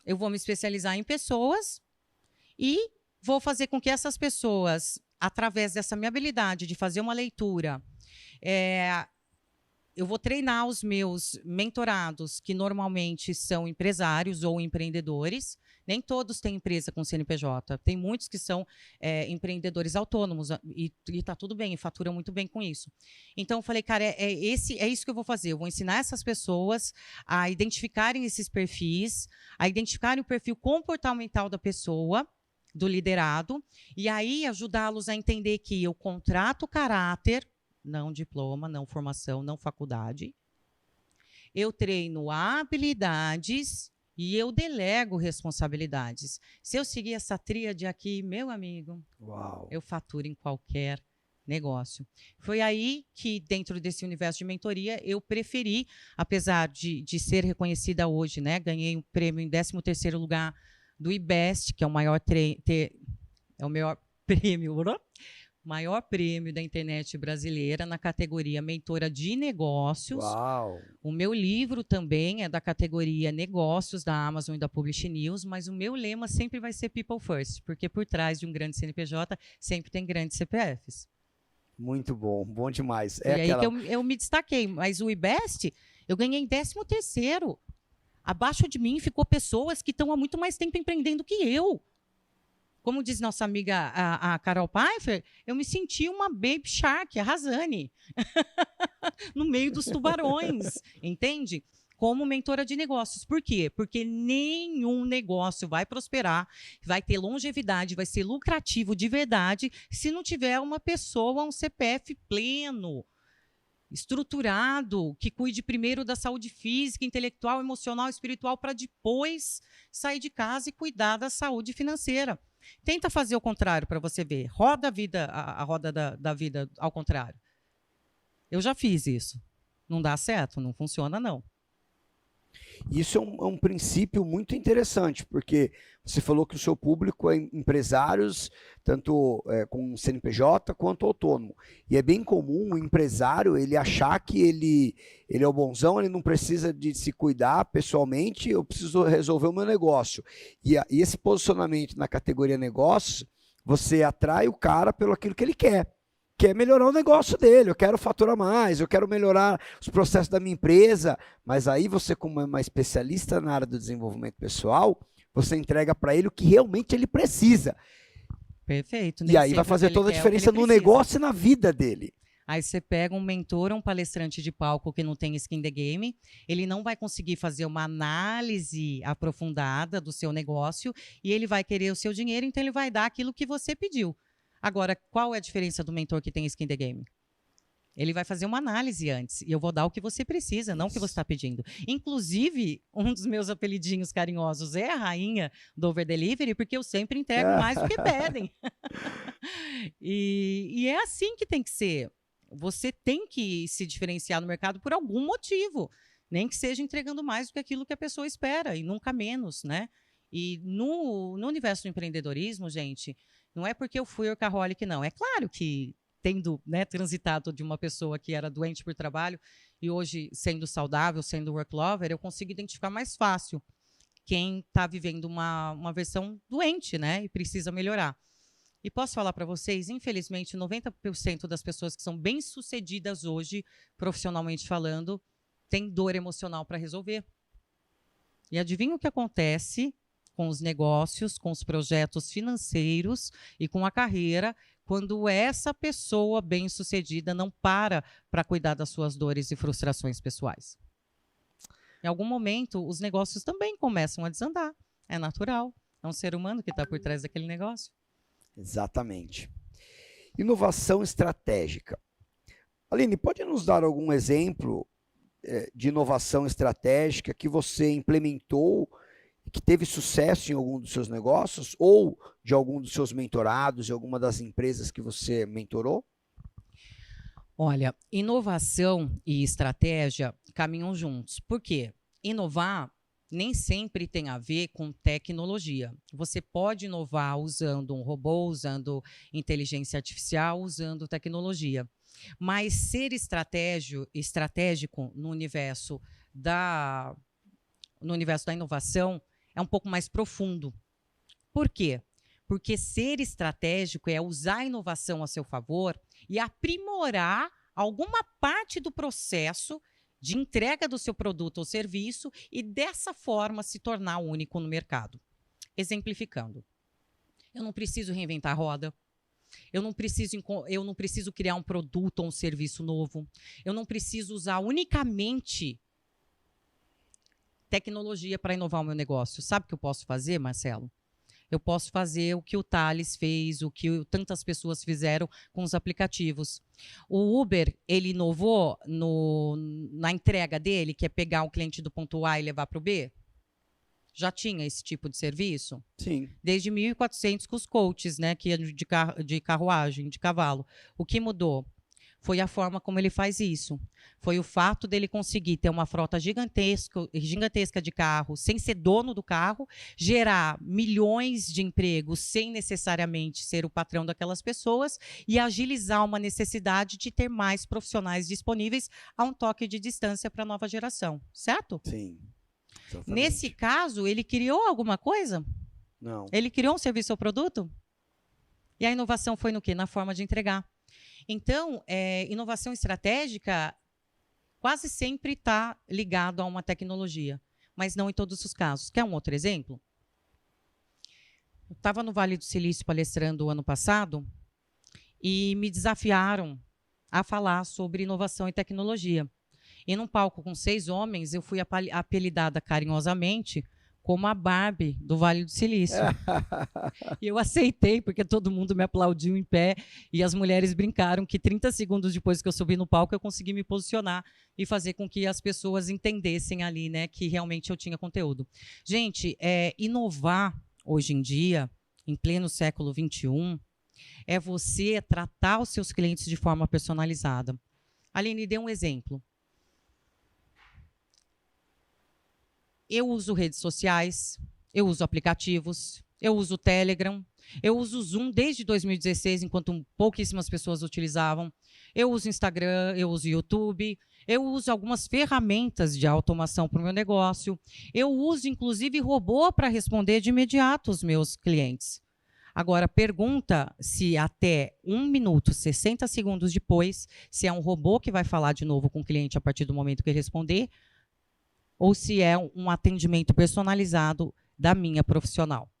S2: Eu vou me especializar em pessoas e vou fazer com que essas pessoas, através dessa minha habilidade de fazer uma leitura, eu vou treinar os meus mentorados, que normalmente são empresários ou empreendedores. Nem todos têm empresa com CNPJ. Tem muitos que são empreendedores autônomos e está tudo bem, e faturam muito bem com isso. Então, eu falei, cara, é isso que eu vou fazer. Eu vou ensinar essas pessoas a identificarem esses perfis, a identificarem o perfil comportamental da pessoa, do liderado, e aí ajudá-los a entender que eu contrato caráter, não diploma, não formação, não faculdade. Eu treino habilidades e eu delego responsabilidades. Se eu seguir essa tríade aqui, meu amigo, uau, eu faturo em qualquer negócio. Foi aí que, dentro desse universo de mentoria, eu preferi, apesar de ser reconhecida hoje, né, ganhei um prêmio em 13º lugar do IBEST, que é o maior prêmio maior prêmio da internet brasileira na categoria Mentora de Negócios.
S1: Uau!
S2: O meu livro também é da categoria Negócios, da Amazon e da Publish News, mas o meu lema sempre vai ser People First, porque por trás de um grande CNPJ sempre tem grandes CPFs.
S1: Muito bom, bom demais.
S2: Foi aí que eu me destaquei, mas o IBEST, eu ganhei em 13º. Abaixo de mim ficou pessoas que estão há muito mais tempo empreendendo que eu. Como diz nossa amiga a Carol Pfeiffer, eu me senti uma baby shark, a Razane, no meio dos tubarões, entende? Como mentora de negócios. Por quê? Porque nenhum negócio vai prosperar, vai ter longevidade, vai ser lucrativo de verdade, se não tiver uma pessoa, um CPF pleno, estruturado, que cuide primeiro da saúde física, intelectual, emocional, espiritual, para depois sair de casa e cuidar da saúde financeira. Tenta fazer o contrário para você ver. Roda a vida, a roda da vida ao contrário. Eu já fiz isso. Não dá certo, não funciona, não.
S1: Isso é um princípio muito interessante, porque você falou que o seu público é empresários, tanto com CNPJ quanto autônomo. E é bem comum o empresário ele achar que ele é o bonzão, ele não precisa de se cuidar pessoalmente, eu preciso resolver o meu negócio. E esse posicionamento na categoria negócios, você atrai o cara pelo aquilo que ele quer. Quer melhorar o negócio dele, eu quero faturar mais, eu quero melhorar os processos da minha empresa, mas aí você, como é uma especialista na área do desenvolvimento pessoal, você entrega para ele o que realmente ele precisa.
S2: Perfeito.
S1: E aí vai fazer toda a diferença no negócio e na vida dele.
S2: Aí você pega um mentor, um palestrante de palco que não tem skin the game, ele não vai conseguir fazer uma análise aprofundada do seu negócio e ele vai querer o seu dinheiro, então ele vai dar aquilo que você pediu. Agora, qual é a diferença do mentor que tem skin the game? Ele vai fazer uma análise antes e eu vou dar o que você precisa, não o que você está pedindo. Inclusive, um dos meus apelidinhos carinhosos é a rainha do over delivery, porque eu sempre entrego mais do que pedem. E é assim que tem que ser. Você tem que se diferenciar no mercado por algum motivo, nem que seja entregando mais do que aquilo que a pessoa espera e nunca menos, né? E no universo do empreendedorismo, gente, não é porque eu fui workaholic, não. É claro que, tendo transitado de uma pessoa que era doente por trabalho e hoje, sendo saudável, sendo work lover, eu consigo identificar mais fácil quem está vivendo uma versão doente, né? E precisa melhorar. E posso falar para vocês, infelizmente, 90% das pessoas que são bem-sucedidas hoje, profissionalmente falando, têm dor emocional para resolver. E adivinha o que acontece com os negócios, com os projetos financeiros e com a carreira, quando essa pessoa bem-sucedida não para cuidar das suas dores e frustrações pessoais. Em algum momento, os negócios também começam a desandar. É natural. É um ser humano que está por trás daquele negócio.
S1: Exatamente. Inovação estratégica. Aline, pode nos dar algum exemplo de inovação estratégica que você implementou que teve sucesso em algum dos seus negócios ou de algum dos seus mentorados, de alguma das empresas que você mentorou?
S2: Olha, inovação e estratégia caminham juntos. Por quê? Inovar nem sempre tem a ver com tecnologia. Você pode inovar usando um robô, usando inteligência artificial, usando tecnologia. Mas ser estratégico no universo da inovação é um pouco mais profundo. Por quê? Porque ser estratégico é usar a inovação a seu favor e aprimorar alguma parte do processo de entrega do seu produto ou serviço e, dessa forma, se tornar único no mercado. Exemplificando, eu não preciso reinventar a roda, eu não preciso criar um produto ou um serviço novo, eu não preciso usar unicamente tecnologia para inovar o meu negócio. Sabe o que eu posso fazer, Marcelo? Eu posso fazer o que o Thales fez, o que tantas pessoas fizeram com os aplicativos. O Uber, ele inovou na entrega dele, que é pegar o cliente do ponto A e levar para o B? Já tinha esse tipo de serviço?
S1: Sim.
S2: Desde 1400 com os coaches, né, que é de carruagem, de cavalo. O que mudou? foi a forma como ele faz isso. Foi o fato dele conseguir ter uma frota gigantesca de carros, sem ser dono do carro, gerar milhões de empregos sem necessariamente ser o patrão daquelas pessoas e agilizar uma necessidade de ter mais profissionais disponíveis a um toque de distância para a nova geração, certo?
S1: Sim. Exatamente.
S2: Nesse caso, ele criou alguma coisa?
S1: Não.
S2: Ele criou um serviço ou produto? E a inovação foi no quê? Na forma de entregar. Então, inovação estratégica quase sempre está ligado a uma tecnologia, mas não em todos os casos. Quer um outro exemplo? Eu estava no Vale do Silício palestrando ano passado e me desafiaram a falar sobre inovação e tecnologia. E num palco com 6 homens, eu fui apelidada carinhosamente como a Barbie do Vale do Silício. E eu aceitei, porque todo mundo me aplaudiu em pé, e as mulheres brincaram que 30 segundos depois que eu subi no palco, eu consegui me posicionar e fazer com que as pessoas entendessem ali, né, que realmente eu tinha conteúdo. Gente, inovar hoje em dia, em pleno século XXI, é você tratar os seus clientes de forma personalizada. Aline, dê um exemplo. Eu uso redes sociais, eu uso aplicativos, eu uso o Telegram, eu uso o Zoom desde 2016, enquanto pouquíssimas pessoas utilizavam. Eu uso Instagram, eu uso YouTube, eu uso algumas ferramentas de automação para o meu negócio. Eu uso, inclusive, robô para responder de imediato os meus clientes. Agora, pergunta se até 1 minuto, 60 segundos depois, se é um robô que vai falar de novo com o cliente a partir do momento que ele responder, ou se é um atendimento personalizado da minha profissional.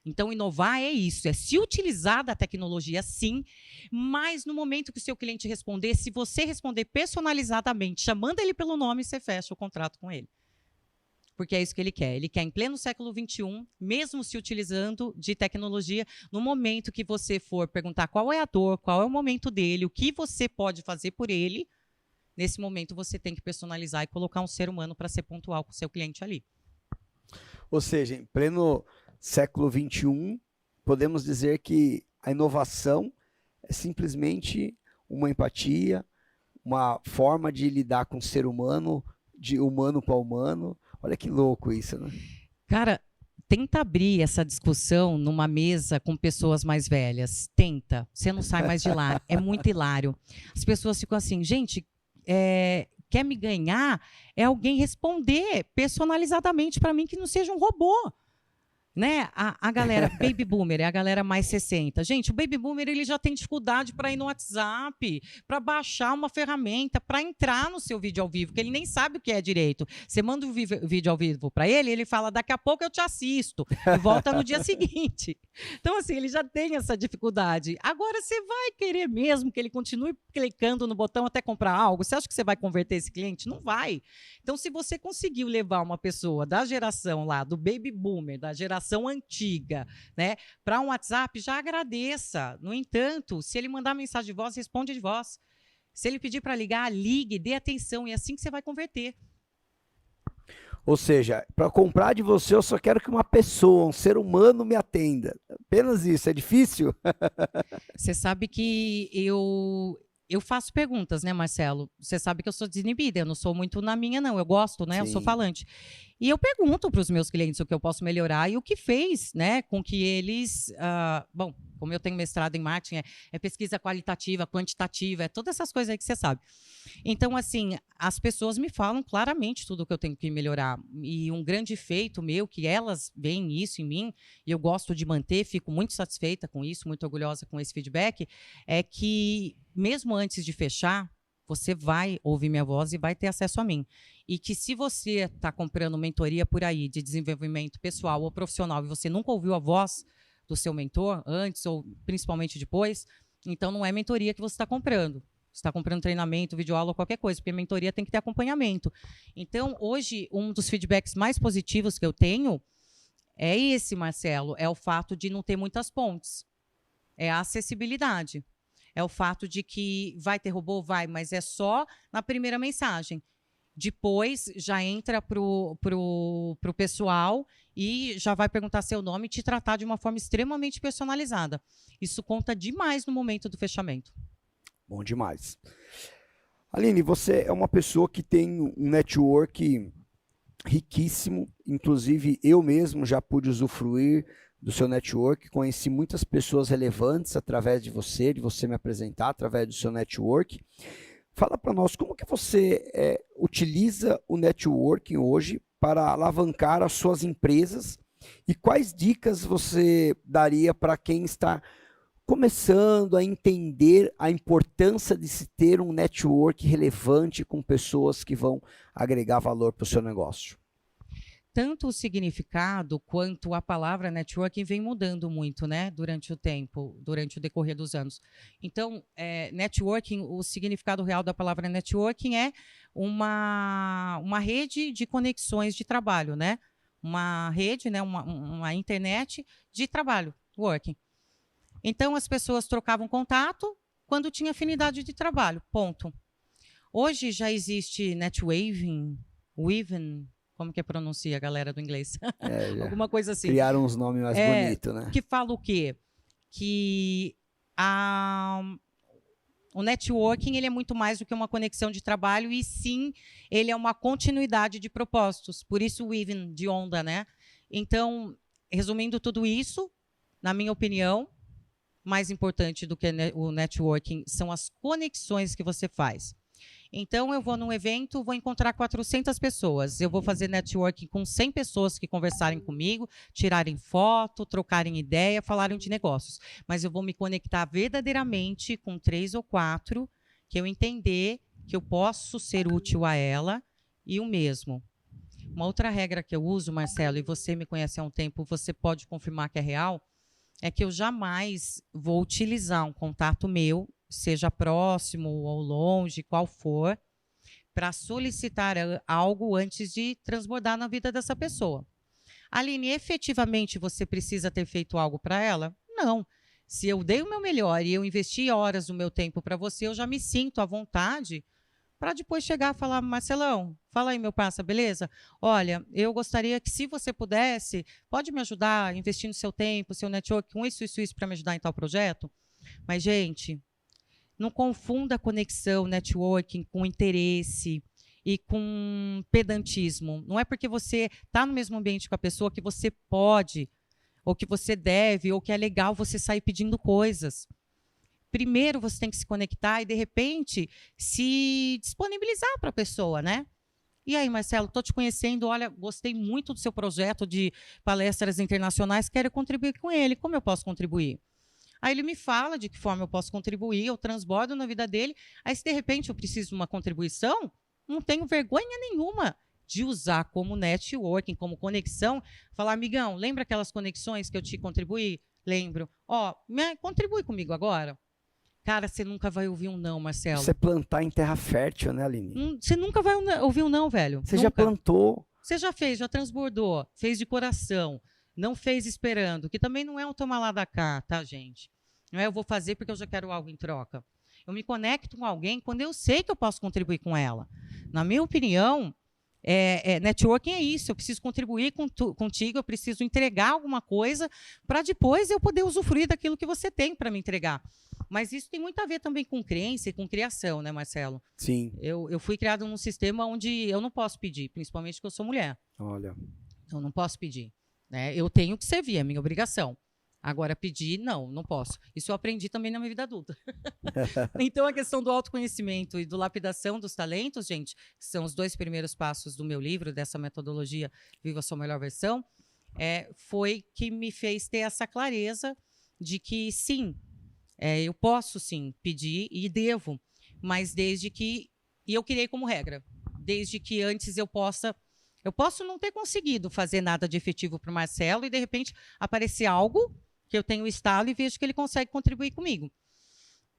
S2: Então, inovar é isso, é se utilizar da tecnologia, sim, mas no momento que o seu cliente responder, se você responder personalizadamente, chamando ele pelo nome, você fecha o contrato com ele. Porque é isso que ele quer. Ele quer, em pleno século XXI, mesmo se utilizando de tecnologia, no momento que você for perguntar qual é a dor, qual é o momento dele, o que você pode fazer por ele, nesse momento, você tem que personalizar e colocar um ser humano para ser pontual com o seu cliente ali.
S1: Ou seja, em pleno século XXI, podemos dizer que a inovação é simplesmente uma empatia, uma forma de lidar com o ser humano, de humano para humano. Olha que louco isso, né?
S2: Cara, tenta abrir essa discussão numa mesa com pessoas mais velhas. Tenta. Você não sai mais de lá. É muito hilário. As pessoas ficam assim, gente... quer me ganhar, é alguém responder personalizadamente para mim que não seja um robô. Né? A galera baby boomer é a galera mais 60. Gente, o baby boomer ele já tem dificuldade para ir no WhatsApp, para baixar uma ferramenta, para entrar no seu vídeo ao vivo, que ele nem sabe o que é direito. Você manda um vídeo ao vivo para ele, ele fala, daqui a pouco eu te assisto, e volta no dia seguinte. Então, assim, ele já tem essa dificuldade. Agora, você vai querer mesmo que ele continue clicando no botão até comprar algo? Você acha que você vai converter esse cliente? Não vai. Então, se você conseguiu levar uma pessoa da geração lá, do baby boomer, da geração antiga, né, para um WhatsApp, já agradeça. No entanto, se ele mandar mensagem de voz, responde de voz. Se ele pedir para ligar, ligue, dê atenção, e é assim que você vai converter.
S1: Ou seja, para comprar de você, eu só quero que uma pessoa, um ser humano me atenda. Apenas isso. É difícil?
S2: Você sabe que eu faço perguntas, né, Marcelo? Você sabe que eu sou desinibida, eu não sou muito na minha, não. Eu gosto, né? Sim. Eu sou falante. E eu pergunto para os meus clientes o que eu posso melhorar e o que fez, né, com que eles... bom, como eu tenho mestrado em marketing, é pesquisa qualitativa, quantitativa, é todas essas coisas aí que você sabe. Então, assim, as pessoas me falam claramente tudo o que eu tenho que melhorar. E um grande feito meu, que elas veem isso em mim, e eu gosto de manter, fico muito satisfeita com isso, muito orgulhosa com esse feedback, é que, mesmo antes de fechar, você vai ouvir minha voz e vai ter acesso a mim. E que se você está comprando mentoria por aí de desenvolvimento pessoal ou profissional e você nunca ouviu a voz do seu mentor antes ou principalmente depois, então não é mentoria que você está comprando. Você está comprando treinamento, videoaula ou qualquer coisa, porque mentoria tem que ter acompanhamento. Então, hoje, um dos feedbacks mais positivos que eu tenho é esse, Marcelo, é o fato de não ter muitas pontes. É a acessibilidade. É o fato de que vai ter robô? Vai, mas é só na primeira mensagem. Depois já entra pro pessoal e já vai perguntar seu nome e te tratar de uma forma extremamente personalizada. Isso conta demais no momento do fechamento.
S1: Bom demais. Aline, você é uma pessoa que tem um network riquíssimo, inclusive eu mesmo já pude usufruir do seu network, conheci muitas pessoas relevantes através de você me apresentar através do seu network. Fala para nós, como que você utiliza o networking hoje para alavancar as suas empresas e quais dicas você daria para quem está começando a entender a importância de se ter um network relevante com pessoas que vão agregar valor para o seu negócio?
S2: Tanto o significado quanto a palavra networking vem mudando muito, né, durante o tempo, durante o decorrer dos anos. Então, networking, o significado real da palavra networking é uma rede de conexões de trabalho, né? Uma rede, né, uma internet de trabalho, working. Então, as pessoas trocavam contato quando tinha afinidade de trabalho, ponto. Hoje já existe netwaving, weaving, como que pronuncia a galera do inglês? Alguma coisa assim.
S1: Criaram uns nomes mais bonitos, né?
S2: Que fala o quê? Que o networking ele é muito mais do que uma conexão de trabalho e sim, ele é uma continuidade de propósitos. Por isso, weaving, de onda, né? Então, resumindo tudo isso, na minha opinião, mais importante do que o networking são as conexões que você faz. Então, eu vou num evento, vou encontrar 400 pessoas. Eu vou fazer networking com 100 pessoas que conversarem comigo, tirarem foto, trocarem ideia, falarem de negócios. Mas eu vou me conectar verdadeiramente com 3 ou 4, que eu entender que eu posso ser útil a ela e o mesmo. Uma outra regra que eu uso, Marcelo, e você me conhece há um tempo, você pode confirmar que é real, é que eu jamais vou utilizar um contato meu, seja próximo ou longe, qual for, para solicitar algo antes de transbordar na vida dessa pessoa. Aline, efetivamente você precisa ter feito algo para ela? Não. Se eu dei o meu melhor e eu investi horas do meu tempo para você, eu já me sinto à vontade para depois chegar e falar, Marcelão, fala aí, meu parça, beleza? Olha, eu gostaria que, se você pudesse, pode me ajudar investindo seu tempo, seu network, com isso para me ajudar em tal projeto? Mas, gente, não confunda conexão, networking com interesse e com pedantismo. Não é porque você está no mesmo ambiente com a pessoa que você pode, ou que você deve, ou que é legal você sair pedindo coisas. Primeiro você tem que se conectar e, de repente, se disponibilizar para a pessoa, né? E aí, Marcelo, estou te conhecendo, olha, gostei muito do seu projeto de palestras internacionais, quero contribuir com ele. Como eu posso contribuir? Aí ele me fala de que forma eu posso contribuir, eu transbordo na vida dele. Aí, se de repente eu preciso de uma contribuição, não tenho vergonha nenhuma de usar como networking, como conexão, falar, amigão, lembra aquelas conexões que eu te contribuí? Lembro. Ó, contribui comigo agora. Cara, você nunca vai ouvir um não, Marcelo.
S1: Você plantar em terra fértil, né, Aline?
S2: Você nunca vai ouvir um não, velho.
S1: Você
S2: nunca.
S1: Já plantou.
S2: Você já fez, já transbordou, fez de coração, não fez esperando, que também não é um tomar lá da cá, tá, gente? Não é eu vou fazer porque eu já quero algo em troca. Eu me conecto com alguém quando eu sei que eu posso contribuir com ela. Na minha opinião, networking é isso. Eu preciso contribuir contigo, eu preciso entregar alguma coisa para depois eu poder usufruir daquilo que você tem para me entregar. Mas isso tem muito a ver também com crença e com criação, né, Marcelo?
S1: Sim.
S2: Eu fui criado num sistema onde eu não posso pedir, principalmente porque eu sou mulher.
S1: Olha.
S2: Eu não posso pedir. Né? Eu tenho que servir, é minha obrigação. Agora, pedir, não posso. Isso eu aprendi também na minha vida adulta. Então, a questão do autoconhecimento e do lapidação dos talentos, gente, que são os 2 primeiros passos do meu livro, dessa metodologia Viva a Sua Melhor Versão, foi que me fez ter essa clareza de que, sim, eu posso, sim, pedir e devo, mas desde que... E eu criei como regra, desde que antes eu posso não ter conseguido fazer nada de efetivo para o Marcelo e, de repente, aparecer algo que eu tenho estalo e vejo que ele consegue contribuir comigo.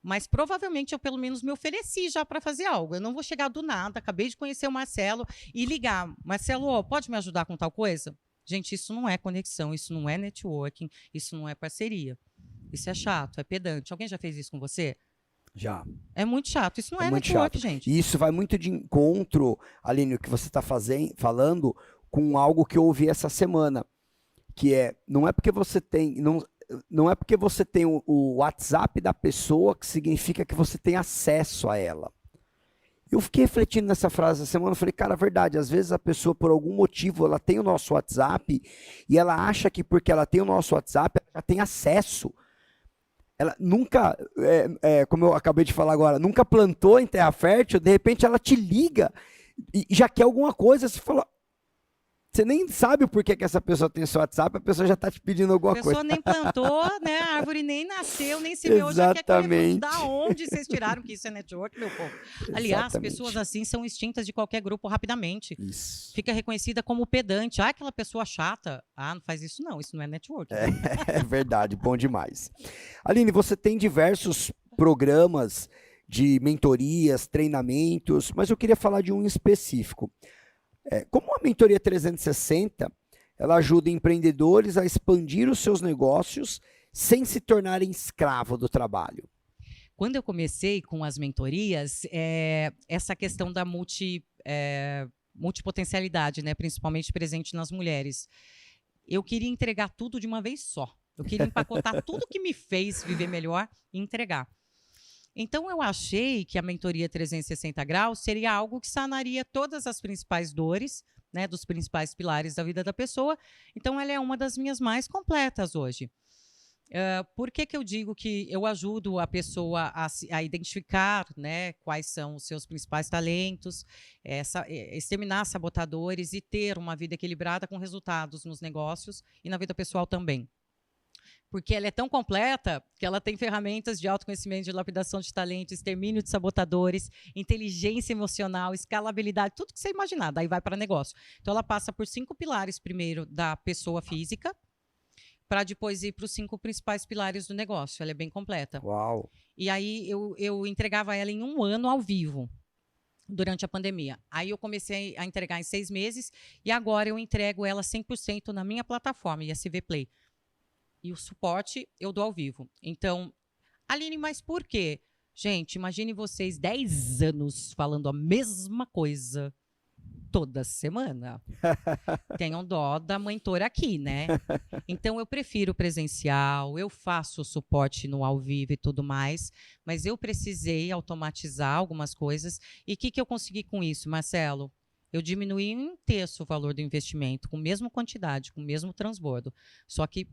S2: Mas, provavelmente, eu, pelo menos, me ofereci já para fazer algo. Eu não vou chegar do nada, acabei de conhecer o Marcelo e ligar. Marcelo, pode me ajudar com tal coisa? Gente, isso não é conexão, isso não é networking, isso não é parceria. Isso é chato, é pedante. Alguém já fez isso com você?
S1: Já.
S2: É muito chato. Isso não é
S1: muito
S2: network,
S1: chato.
S2: gente.
S1: E isso vai muito de encontro, Aline, o que você está falando com algo que eu ouvi essa semana, que não é porque você tem... não é porque você tem o WhatsApp da pessoa que significa que você tem acesso a ela. Eu fiquei refletindo nessa frase essa semana, eu falei, cara, é verdade, às vezes a pessoa, por algum motivo, ela tem o nosso WhatsApp e ela acha que porque ela tem o nosso WhatsApp, ela tem acesso. Ela nunca, como eu acabei de falar agora, nunca plantou em terra fértil, de repente ela te liga e já quer alguma coisa, você fala... Você nem sabe o porquê que essa pessoa tem seu WhatsApp, a pessoa já está te pedindo alguma coisa.
S2: A pessoa nem plantou, né? A árvore nem nasceu, nem se meou, já quer querer da onde vocês tiraram que isso é network, meu povo. Aliás, as pessoas assim são extintas de qualquer grupo rapidamente.
S1: Isso.
S2: Fica reconhecida como pedante. Ah, aquela pessoa chata. Ah, não faz isso não é network.
S1: É verdade, bom demais. Aline, você tem diversos programas de mentorias, treinamentos, mas eu queria falar de um em específico. Como a Mentoria 360, ela ajuda empreendedores a expandir os seus negócios sem se tornarem escravo do trabalho.
S2: Quando eu comecei com as mentorias, essa questão da multipotencialidade, né, principalmente presente nas mulheres, eu queria entregar tudo de uma vez só. Eu queria empacotar tudo que me fez viver melhor e entregar. Então, eu achei que a mentoria 360 graus seria algo que sanaria todas as principais dores, né, dos principais pilares da vida da pessoa. Então, ela é uma das minhas mais completas hoje. Por que eu digo que eu ajudo a pessoa a identificar, né, quais são os seus principais talentos, exterminar sabotadores e ter uma vida equilibrada com resultados nos negócios e na vida pessoal também? Porque ela é tão completa que ela tem ferramentas de autoconhecimento, de lapidação de talentos, extermínio de sabotadores, inteligência emocional, escalabilidade, tudo que você imaginar, daí vai para negócio. Então, ela passa por 5 pilares primeiro da pessoa física, para depois ir para os 5 principais pilares do negócio. Ela é bem completa.
S1: Uau!
S2: E aí, eu entregava ela em 1 ano ao vivo, durante a pandemia. Aí, eu comecei a entregar em 6 meses, e agora eu entrego ela 100% na minha plataforma, ISV Play. E o suporte eu dou ao vivo. Então, Aline, mas por quê? Gente, imagine vocês 10 anos falando a mesma coisa toda semana. Tenham dó da mentora aqui, né? Então, eu prefiro presencial, eu faço o suporte no ao vivo e tudo mais, mas eu precisei automatizar algumas coisas. E o que eu consegui com isso, Marcelo? Eu diminuí em 1/3 o valor do investimento, com a mesma quantidade, com o mesmo transbordo. Só que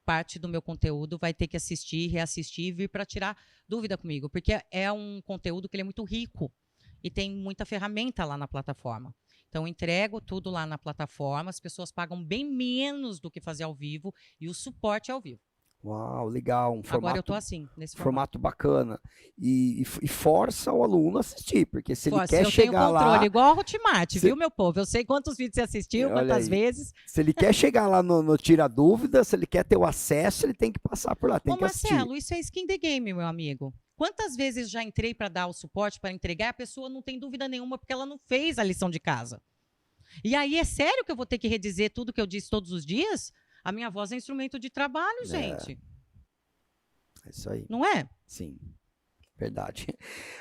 S2: parte do meu conteúdo vai ter que assistir, reassistir e vir para tirar dúvida comigo, porque é um conteúdo que ele é muito rico e tem muita ferramenta lá na plataforma. Então, eu entrego tudo lá na plataforma, as pessoas pagam bem menos do que fazer ao vivo e o suporte é ao vivo.
S1: Uau, legal.
S2: Agora eu estou assim, nesse
S1: formato bacana. E força o aluno a assistir, porque se ele quer
S2: eu
S1: chegar
S2: tenho controle,
S1: lá...
S2: igual a Hotmart, viu, meu povo? Eu sei quantos vídeos você assistiu, quantas vezes.
S1: Se ele quer chegar lá no Tira Dúvida, se ele quer ter o acesso, ele tem que passar por lá, tem que assistir.
S2: Marcelo, isso é skin the game, meu amigo. Quantas vezes já entrei para dar o suporte, para entregar, a pessoa não tem dúvida nenhuma porque ela não fez a lição de casa. E aí, é sério que eu vou ter que redizer tudo que eu disse todos os dias? A minha voz é instrumento de trabalho, gente.
S1: É isso aí.
S2: Não é?
S1: Sim, verdade.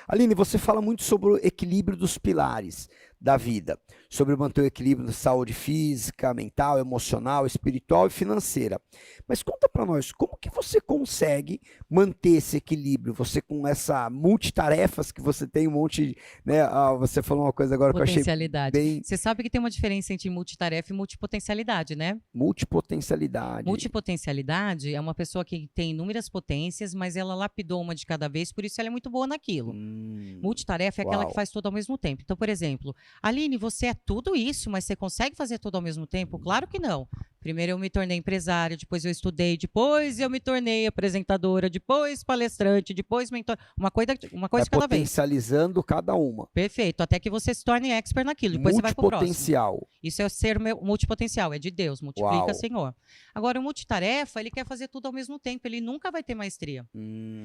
S1: Aline, você fala muito sobre o equilíbrio dos pilares da vida, sobre manter o equilíbrio da saúde física, mental, emocional, espiritual e financeira. Mas conta para nós, como que você consegue manter esse equilíbrio? Você com essa multitarefas que você tem um monte, né? Você falou uma coisa agora que eu achei bem...
S2: Você sabe que tem uma diferença entre multitarefa e multipotencialidade, né?
S1: Multipotencialidade.
S2: Multipotencialidade é uma pessoa que tem inúmeras potências, mas ela lapidou uma de cada vez, por isso ela é muito boa naquilo. Multitarefa é aquela que faz tudo ao mesmo tempo. Então, por exemplo, Aline, você é tudo isso, mas você consegue fazer tudo ao mesmo tempo? Claro que não. Primeiro eu me tornei empresária, depois eu estudei, depois eu me tornei apresentadora, depois palestrante, depois mentor. Uma coisa de cada vez.
S1: Potencializando cada uma.
S2: Perfeito, até que você se torne expert naquilo. Depois você vai pro próximo.
S1: Multipotencial.
S2: Isso é ser multipotencial, é de Deus, multiplica,
S1: Uau.
S2: Senhor. Agora, o multitarefa, ele quer fazer tudo ao mesmo tempo, ele nunca vai ter maestria.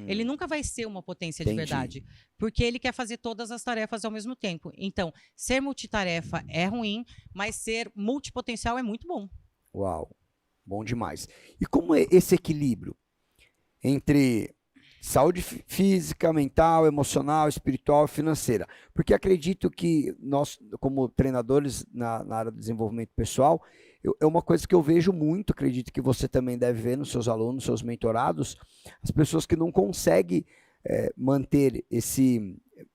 S2: Ele nunca vai ser uma potência de verdade, porque ele quer fazer todas as tarefas ao mesmo tempo. Então, ser multitarefa é ruim, mas ser multipotencial é muito bom.
S1: Uau, bom demais. E como é esse equilíbrio entre saúde física, mental, emocional, espiritual e financeira? Porque acredito que nós, como treinadores na área do desenvolvimento pessoal, é uma coisa que eu vejo muito, acredito que você também deve ver nos seus alunos, nos seus mentorados, as pessoas que não conseguem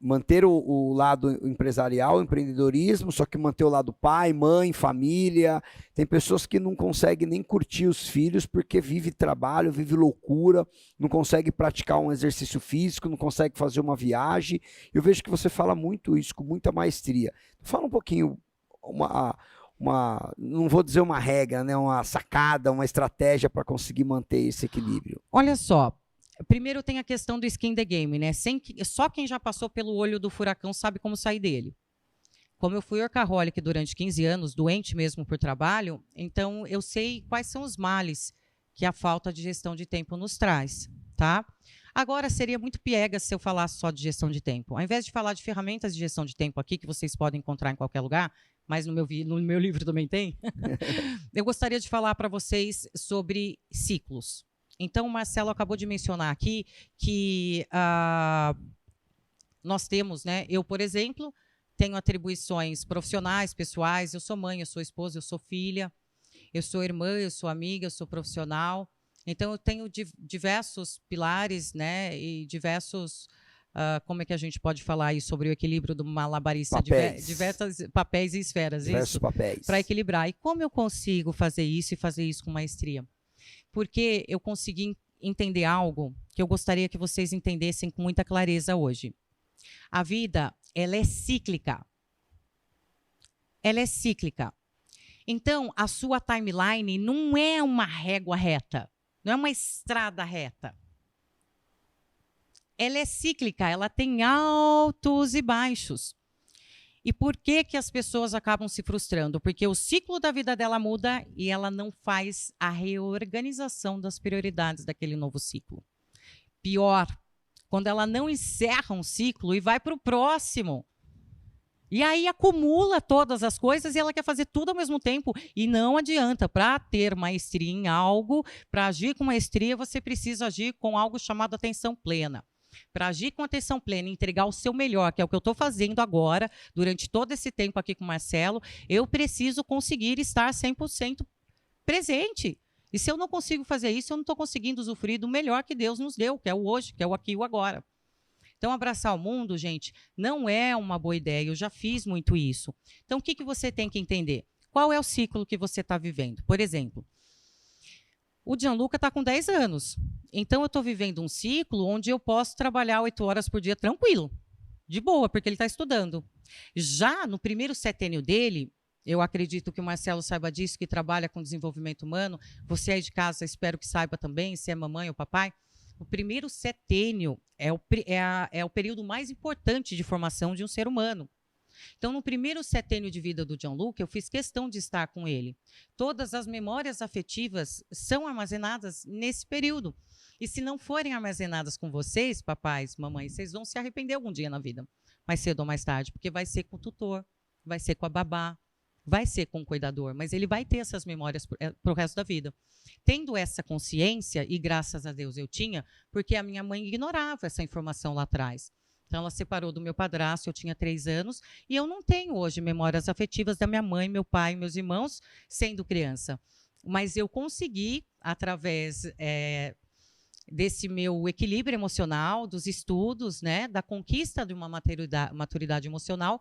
S1: manter o lado empresarial, o empreendedorismo, só que manter o lado pai, mãe, família. Tem pessoas que não conseguem nem curtir os filhos porque vive trabalho, vive loucura, não consegue praticar um exercício físico, não consegue fazer uma viagem. Eu vejo que você fala muito isso com muita maestria. Fala um pouquinho, não vou dizer uma regra, né? Uma sacada, uma estratégia para conseguir manter esse equilíbrio.
S2: Olha só, primeiro tem a questão do skin the game, né? Só quem já passou pelo olho do furacão sabe como sair dele. Como eu fui workaholic durante 15 anos, doente mesmo por trabalho, então eu sei quais são os males que a falta de gestão de tempo nos traz, tá? Agora, seria muito piegas se eu falasse só de gestão de tempo. Ao invés de falar de ferramentas de gestão de tempo aqui, que vocês podem encontrar em qualquer lugar, mas no meu livro também tem, eu gostaria de falar para vocês sobre ciclos. Então, o Marcelo acabou de mencionar aqui que nós temos, né? Eu, por exemplo, tenho atribuições profissionais, pessoais. Eu sou mãe, eu sou esposa, eu sou filha, eu sou irmã, eu sou amiga, eu sou profissional. Então, eu tenho diversos pilares, né? E diversos... como é que a gente pode falar aí sobre o equilíbrio do malabarista? Diversos papéis e esferas.
S1: Diversos papéis.
S2: Para equilibrar. E como eu consigo fazer isso e fazer isso com maestria? Porque eu consegui entender algo que eu gostaria que vocês entendessem com muita clareza hoje. A vida, ela é cíclica. Ela é cíclica. Então, a sua timeline não é uma régua reta, não é uma estrada reta. Ela é cíclica, ela tem altos e baixos. E por que as pessoas acabam se frustrando? Porque o ciclo da vida dela muda e ela não faz a reorganização das prioridades daquele novo ciclo. Pior, quando ela não encerra um ciclo e vai para o próximo. E aí acumula todas as coisas e ela quer fazer tudo ao mesmo tempo. E não adianta. Para ter maestria em algo, para agir com maestria, você precisa agir com algo chamado atenção plena. Para agir com atenção plena e entregar o seu melhor, que é o que eu estou fazendo agora, durante todo esse tempo aqui com o Marcelo, eu preciso conseguir estar 100% presente. E se eu não consigo fazer isso, eu não estou conseguindo usufruir do melhor que Deus nos deu, que é o hoje, que é o aqui e o agora. Então, abraçar o mundo, gente, não é uma boa ideia. Eu já fiz muito isso. Então, o que você tem que entender? Qual é o ciclo que você está vivendo? Por exemplo, o Gianluca está com 10 anos. Então, eu estou vivendo um ciclo onde eu posso trabalhar 8 horas por dia tranquilo, de boa, porque ele está estudando. Já no primeiro setênio dele, eu acredito que o Marcelo saiba disso, que trabalha com desenvolvimento humano. Você aí de casa, espero que saiba também, se é mamãe ou papai. O primeiro setênio é o período mais importante de formação de um ser humano. Então, no primeiro setênio de vida do Gianluca, eu fiz questão de estar com ele. Todas as memórias afetivas são armazenadas nesse período. E se não forem armazenadas com vocês, papais, mamães, vocês vão se arrepender algum dia na vida, mais cedo ou mais tarde, porque vai ser com o tutor, vai ser com a babá, vai ser com o cuidador, mas ele vai ter essas memórias para o resto da vida. Tendo essa consciência, e graças a Deus eu tinha, porque a minha mãe ignorava essa informação lá atrás. Então, ela separou do meu padrasto, eu tinha 3 anos, e eu não tenho hoje memórias afetivas da minha mãe, meu pai, meus irmãos, sendo criança. Mas eu consegui, através desse meu equilíbrio emocional, dos estudos, né, da conquista de uma maturidade emocional,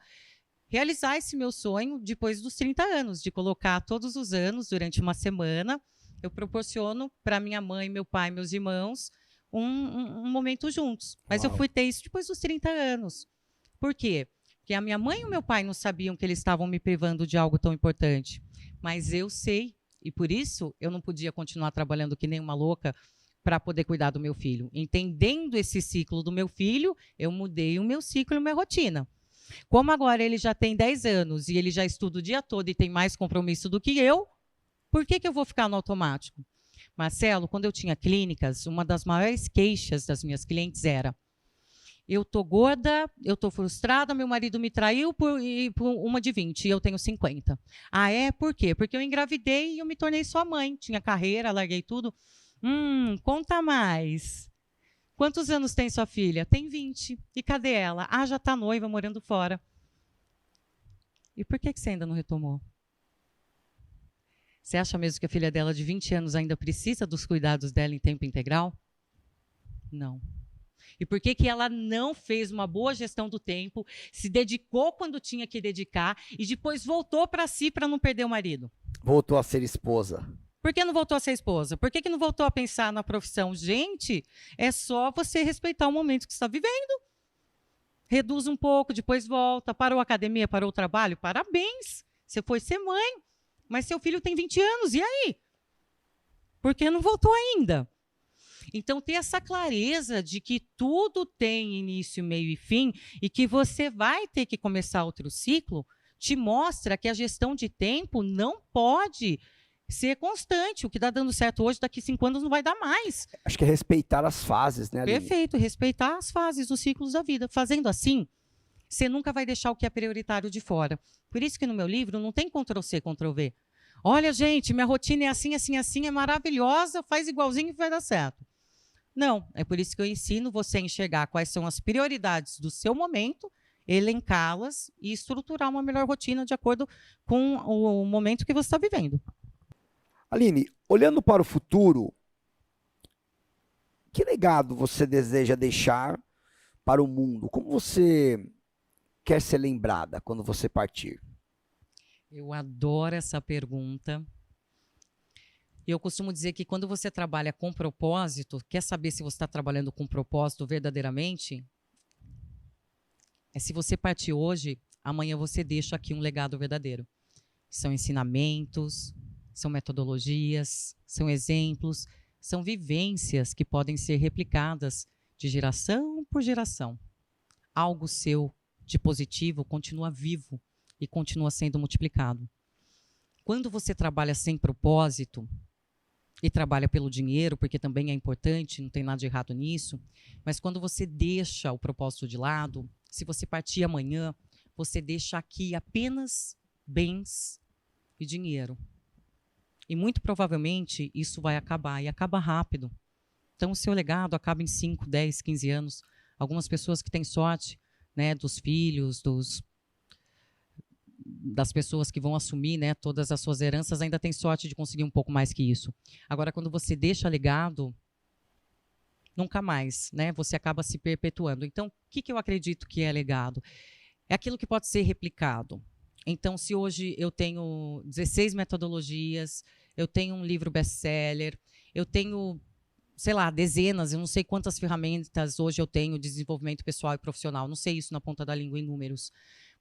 S2: realizar esse meu sonho depois dos 30 anos, de colocar todos os anos, durante uma semana, eu proporciono para minha mãe, meu pai, meus irmãos, um momento juntos. Mas Uau. Eu fui ter isso depois dos 30 anos. Por quê? Porque a minha mãe e o meu pai não sabiam que eles estavam me privando de algo tão importante. Mas eu sei, e por isso eu não podia continuar trabalhando que nem uma louca para poder cuidar do meu filho. Entendendo esse ciclo do meu filho, eu mudei o meu ciclo e a minha rotina. Como agora ele já tem 10 anos e ele já estuda o dia todo e tem mais compromisso do que eu, por que eu vou ficar no automático? Marcelo, quando eu tinha clínicas, uma das maiores queixas das minhas clientes era: eu tô gorda, eu tô frustrada, meu marido me traiu por uma de 20 e eu tenho 50. Ah, é? Por quê? Porque eu engravidei e eu me tornei sua mãe. Tinha carreira, larguei tudo. Conta mais. Quantos anos tem sua filha? Tem 20. E cadê ela? Ah, já está noiva, morando fora. E por que você ainda não retomou? Você acha mesmo que a filha dela de 20 anos ainda precisa dos cuidados dela em tempo integral? Não. E por que que ela não fez uma boa gestão do tempo, se dedicou quando tinha que dedicar e depois voltou para si para não perder o marido?
S1: Voltou a ser esposa.
S2: Por que não voltou a ser esposa? Por que que não voltou a pensar na profissão? Gente, é só você respeitar o momento que você está vivendo. Reduz um pouco, depois volta. Parou a academia, parou o trabalho? Parabéns, você foi ser mãe. Mas seu filho tem 20 anos, e aí? Por que não voltou ainda? Então, ter essa clareza de que tudo tem início, meio e fim, e que você vai ter que começar outro ciclo, te mostra que a gestão de tempo não pode ser constante. O que está dando certo hoje, daqui 5 anos não vai dar mais.
S1: Acho que é respeitar as fases, né, Aline?
S2: Perfeito, respeitar as fases, os ciclos da vida. Fazendo assim, você nunca vai deixar o que é prioritário de fora. Por isso que no meu livro não tem Ctrl+C, Ctrl+V. Olha, gente, minha rotina é assim, assim, assim, é maravilhosa, faz igualzinho e vai dar certo. Não, é por isso que eu ensino você a enxergar quais são as prioridades do seu momento, elencá-las e estruturar uma melhor rotina de acordo com o momento que você está vivendo.
S1: Aline, olhando para o futuro, que legado você deseja deixar para o mundo? Como você quer ser lembrada quando você partir?
S2: Eu adoro essa pergunta. Eu costumo dizer que quando você trabalha com propósito, quer saber se você está trabalhando com propósito verdadeiramente? É se você partir hoje, amanhã você deixa aqui um legado verdadeiro. São ensinamentos, são metodologias, são exemplos, são vivências que podem ser replicadas de geração por geração. Algo seu de positivo continua vivo e continua sendo multiplicado. Quando você trabalha sem propósito e trabalha pelo dinheiro, porque também é importante, não tem nada de errado nisso, mas quando você deixa o propósito de lado, se você partir amanhã, você deixa aqui apenas bens e dinheiro. E muito provavelmente isso vai acabar, e acaba rápido. Então o seu legado acaba em 5, 10, 15 anos. Algumas pessoas que têm sorte, né, dos filhos, das pessoas que vão assumir, né, todas as suas heranças, ainda tem sorte de conseguir um pouco mais que isso. Agora, quando você deixa legado, nunca mais, né, você acaba se perpetuando. Então, o que eu acredito que é legado? É aquilo que pode ser replicado. Então, se hoje eu tenho 16 metodologias, eu tenho um livro best-seller, eu tenho, sei lá, dezenas, eu não sei quantas ferramentas hoje eu tenho de desenvolvimento pessoal e profissional, não sei isso na ponta da língua em números.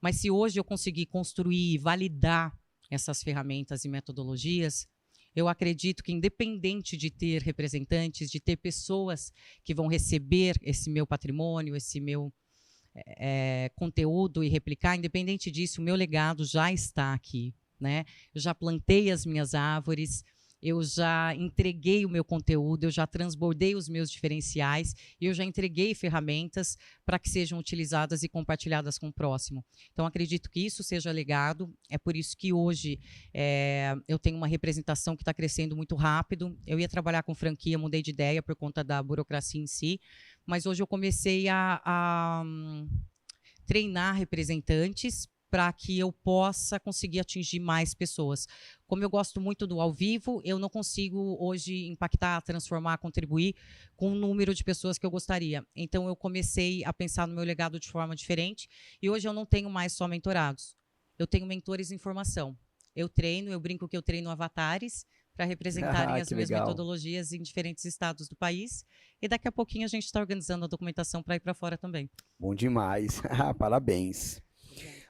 S2: Mas se hoje eu conseguir construir e validar essas ferramentas e metodologias, eu acredito que independente de ter representantes, de ter pessoas que vão receber esse meu patrimônio, esse meu conteúdo e replicar, independente disso, o meu legado já está aqui, né? Eu já plantei as minhas árvores, eu já entreguei o meu conteúdo, eu já transbordei os meus diferenciais e eu já entreguei ferramentas para que sejam utilizadas e compartilhadas com o próximo. Então, acredito que isso seja legado. É por isso que hoje eu tenho uma representação que está crescendo muito rápido. Eu ia trabalhar com franquia, mudei de ideia por conta da burocracia em si, mas hoje eu comecei a treinar representantes para que eu possa conseguir atingir mais pessoas. Como eu gosto muito do ao vivo, eu não consigo hoje impactar, transformar, contribuir com o número de pessoas que eu gostaria. Então, eu comecei a pensar no meu legado de forma diferente e hoje eu não tenho mais só mentorados. Eu tenho mentores em formação. Eu brinco que eu treino avatares para representarem as minhas metodologias em diferentes estados do país. E daqui a pouquinho a gente está organizando a documentação para ir para fora também.
S1: Bom demais. Parabéns.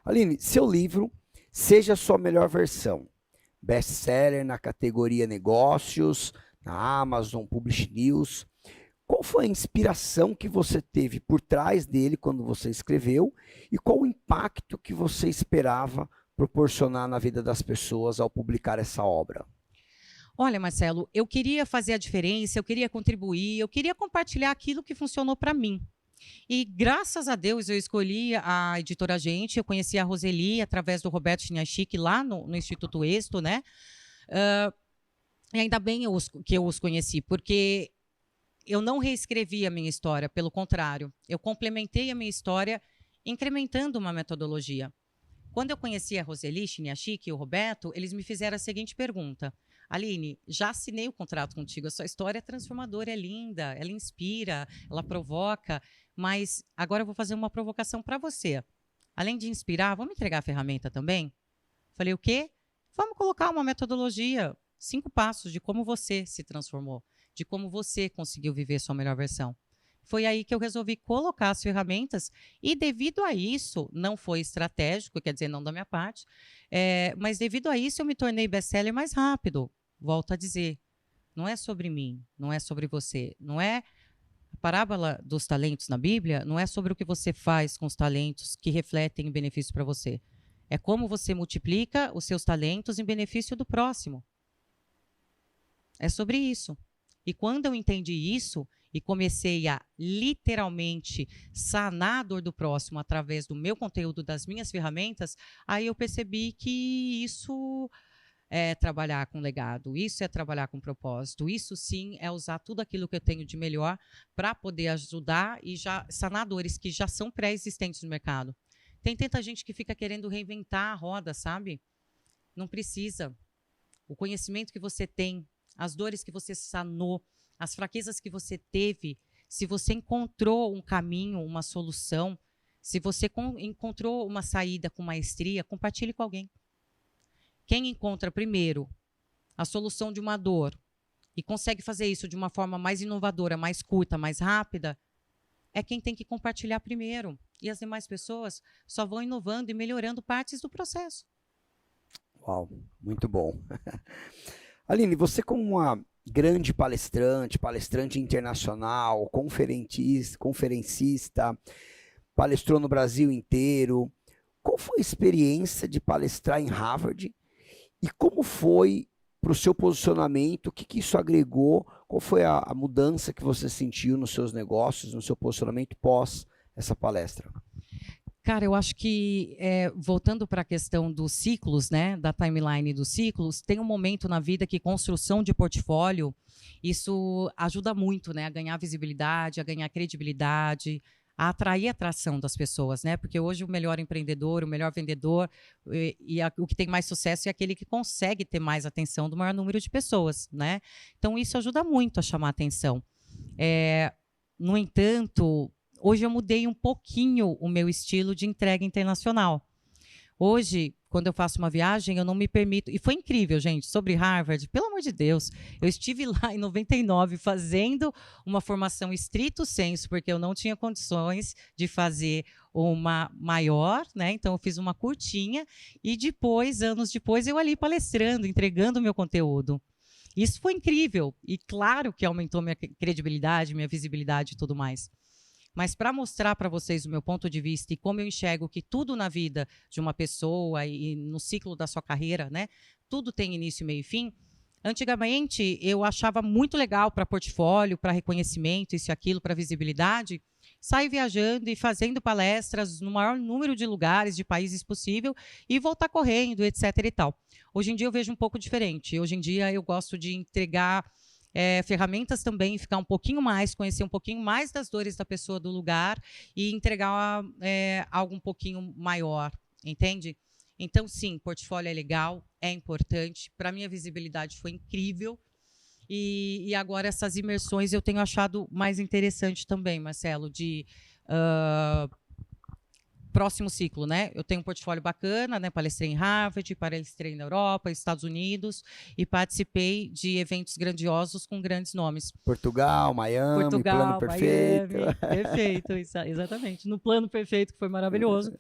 S1: Aline, seu livro, Seja a Sua Melhor Versão, best-seller na categoria Negócios, na Amazon, Publish News. Qual foi a inspiração que você teve por trás dele quando você escreveu e qual o impacto que você esperava proporcionar na vida das pessoas ao publicar essa obra?
S2: Olha, Marcelo, eu queria fazer a diferença, eu queria contribuir, eu queria compartilhar aquilo que funcionou para mim. E, graças a Deus, eu escolhi a editora Gente, eu conheci a Roseli através do Roberto Chiniachik lá no Instituto Êxito, né? E ainda bem que eu os conheci, porque eu não reescrevi a minha história, pelo contrário, eu complementei a minha história incrementando uma metodologia. Quando eu conheci a Roseli, a Chique e o Roberto, eles me fizeram a seguinte pergunta: Aline, já assinei o contrato contigo, a sua história é transformadora, é linda, ela inspira, ela provoca, mas agora eu vou fazer uma provocação para você. Além de inspirar, vamos entregar a ferramenta também? Falei, o quê? Vamos colocar uma metodologia, 5 passos de como você se transformou, de como você conseguiu viver sua melhor versão. Foi aí que eu resolvi colocar as ferramentas e, devido a isso, não foi estratégico, quer dizer, não da minha parte, mas devido a isso eu me tornei best-seller mais rápido. Volto a dizer, não é sobre mim, não é sobre você, não é a parábola dos talentos na Bíblia, não é sobre o que você faz com os talentos que refletem benefício para você. É como você multiplica os seus talentos em benefício do próximo. É sobre isso. E quando eu entendi isso e comecei a literalmente sanar a dor do próximo através do meu conteúdo, das minhas ferramentas, aí eu percebi que isso é trabalhar com legado, isso é trabalhar com propósito, isso sim é usar tudo aquilo que eu tenho de melhor para poder ajudar e já sanar dores que já são pré-existentes no mercado. Tem tanta gente que fica querendo reinventar a roda, sabe? Não precisa. O conhecimento que você tem, as dores que você sanou, as fraquezas que você teve, se você encontrou um caminho, uma solução, se você encontrou uma saída com maestria, compartilhe com alguém. Quem encontra primeiro a solução de uma dor e consegue fazer isso de uma forma mais inovadora, mais curta, mais rápida, é quem tem que compartilhar primeiro. E as demais pessoas só vão inovando e melhorando partes do processo.
S1: Uau, muito bom. Aline, você como uma grande palestrante internacional, conferencista, palestrou no Brasil inteiro. Qual foi a experiência de palestrar em Harvard? E como foi para o seu posicionamento? O que isso agregou? Qual foi a mudança que você sentiu nos seus negócios, no seu posicionamento pós essa palestra?
S2: Cara, eu acho que, voltando para a questão dos ciclos, né, da timeline dos ciclos, tem um momento na vida que construção de portfólio, isso ajuda muito, né, a ganhar visibilidade, a ganhar credibilidade, a atrair a atração das pessoas, né? Porque hoje o melhor empreendedor, o melhor vendedor o que tem mais sucesso é aquele que consegue ter mais atenção do maior número de pessoas, né? Então isso ajuda muito a chamar a atenção. No entanto, hoje eu mudei um pouquinho o meu estilo de entrega internacional. Hoje, quando eu faço uma viagem, eu não me permito... E foi incrível, gente, sobre Harvard, pelo amor de Deus. Eu estive lá em 99 fazendo uma formação estrito sensu, porque eu não tinha condições de fazer uma maior, né? Então, eu fiz uma curtinha e depois, anos depois, eu ali palestrando, entregando o meu conteúdo. Isso foi incrível. E claro que aumentou minha credibilidade, minha visibilidade e tudo mais. Mas para mostrar para vocês o meu ponto de vista e como eu enxergo que tudo na vida de uma pessoa e no ciclo da sua carreira, né, tudo tem início, meio e fim. Antigamente, eu achava muito legal para portfólio, para reconhecimento, isso e aquilo, para visibilidade, sair viajando e fazendo palestras no maior número de lugares, de países possível e voltar correndo, etc. e tal. Hoje em dia eu vejo um pouco diferente. Hoje em dia eu gosto de entregar ferramentas também, ficar um pouquinho mais, conhecer um pouquinho mais das dores da pessoa do lugar e entregar algo um pouquinho maior, entende? Então, sim, portfólio é legal, é importante. Para mim, a visibilidade foi incrível. E agora, essas imersões eu tenho achado mais interessante também, Marcelo, de... próximo ciclo, né? Eu tenho um portfólio bacana, né? Palestrei em Harvard, palestrei na Europa, Estados Unidos e participei de eventos grandiosos com grandes nomes.
S1: Portugal, Miami, Plano Perfeito.
S2: Miami, perfeito, exatamente. No Plano Perfeito, que foi maravilhoso.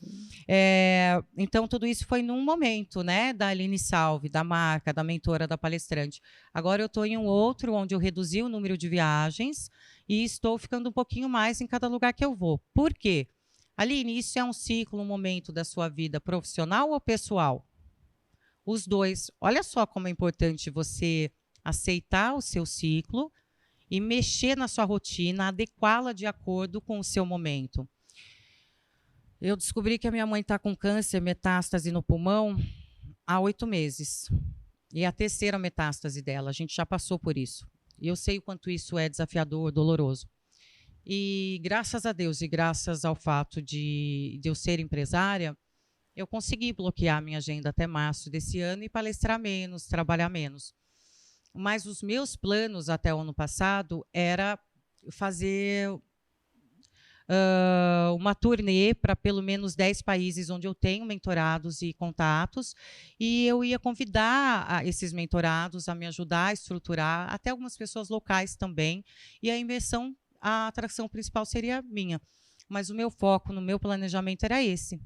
S2: Então, tudo isso foi num momento, né? Da Aline Salve, da marca, da mentora, da palestrante. Agora eu estou em um outro, onde eu reduzi o número de viagens e estou ficando um pouquinho mais em cada lugar que eu vou. Por quê? Aline, isso é um ciclo, um momento da sua vida profissional ou pessoal? Os dois. Olha só como é importante você aceitar o seu ciclo e mexer na sua rotina, adequá-la de acordo com o seu momento. Eu descobri que a minha mãe está com câncer, metástase no pulmão, há 8 meses. E é a 3ª metástase dela, a gente já passou por isso. E eu sei o quanto isso é desafiador, doloroso. E graças a Deus e graças ao fato de eu ser empresária, eu consegui bloquear a minha agenda até março desse ano e palestrar menos, trabalhar menos. Mas os meus planos até o ano passado era fazer uma turnê para pelo menos 10 países onde eu tenho mentorados e contatos, e eu ia convidar esses mentorados a me ajudar a estruturar, até algumas pessoas locais também, e a imersão, a atração principal seria minha. Mas o meu foco no meu planejamento era esse.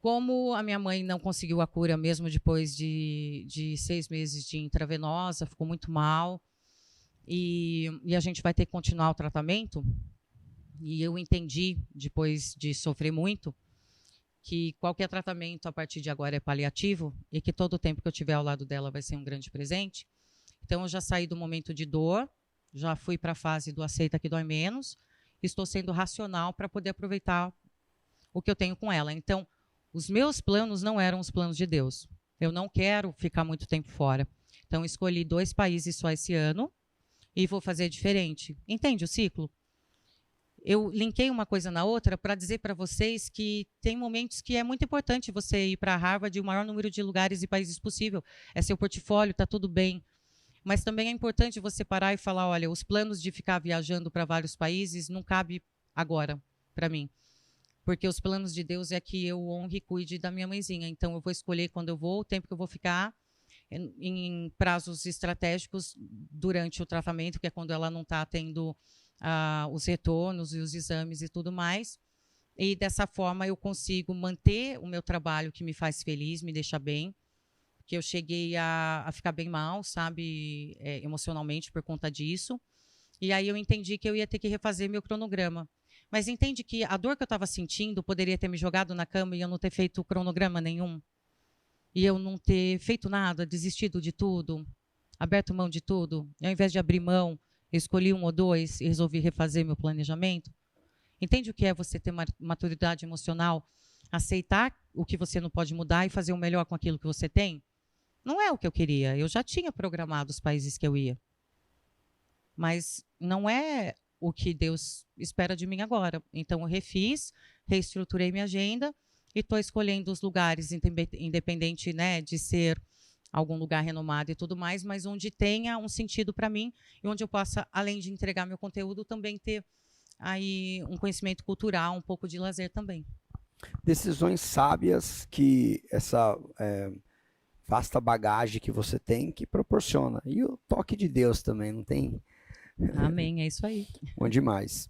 S2: Como a minha mãe não conseguiu a cura mesmo depois de 6 meses de intravenosa, ficou muito mal, e a gente vai ter que continuar o tratamento, e eu entendi, depois de sofrer muito, que qualquer tratamento a partir de agora é paliativo e que todo o tempo que eu tiver ao lado dela vai ser um grande presente. Então, eu já saí do momento de dor, já fui para a fase do aceita que dói menos, estou sendo racional para poder aproveitar o que eu tenho com ela. Então, os meus planos não eram os planos de Deus. Eu não quero ficar muito tempo fora. Então, escolhi 2 países só esse ano e vou fazer diferente. Entende o ciclo? Eu linkei uma coisa na outra para dizer para vocês que tem momentos que é muito importante você ir para Harvard e o maior número de lugares e países possível. É seu portfólio, está tudo bem. Mas também é importante você parar e falar, olha, os planos de ficar viajando para vários países não cabe agora para mim. Porque os planos de Deus é que eu honre e cuide da minha mãezinha. Então, eu vou escolher quando eu vou, o tempo que eu vou ficar, em prazos estratégicos durante o tratamento, que é quando ela não está tendo os retornos e os exames e tudo mais. E dessa forma eu consigo manter o meu trabalho que me faz feliz, me deixa bem, que eu cheguei a ficar bem mal, sabe, emocionalmente por conta disso. E aí eu entendi que eu ia ter que refazer meu cronograma. Mas entende que a dor que eu estava sentindo poderia ter me jogado na cama e eu não ter feito cronograma nenhum? E eu não ter feito nada, desistido de tudo, aberto mão de tudo? E ao invés de abrir mão, eu escolhi 1 ou 2 e resolvi refazer meu planejamento? Entende o que é você ter maturidade emocional? Aceitar o que você não pode mudar e fazer o melhor com aquilo que você tem? Não é o que eu queria. Eu já tinha programado os países que eu ia. Mas não é o que Deus espera de mim agora. Então, eu refiz, reestruturei minha agenda e estou escolhendo os lugares, independente, né, de ser algum lugar renomado e tudo mais, mas onde tenha um sentido para mim e onde eu possa, além de entregar meu conteúdo, também ter aí um conhecimento cultural, um pouco de lazer também.
S1: Decisões sábias que essa vasta bagagem que você tem que proporciona. E o toque de Deus também, não tem?
S2: Amém, é isso aí.
S1: Bom demais.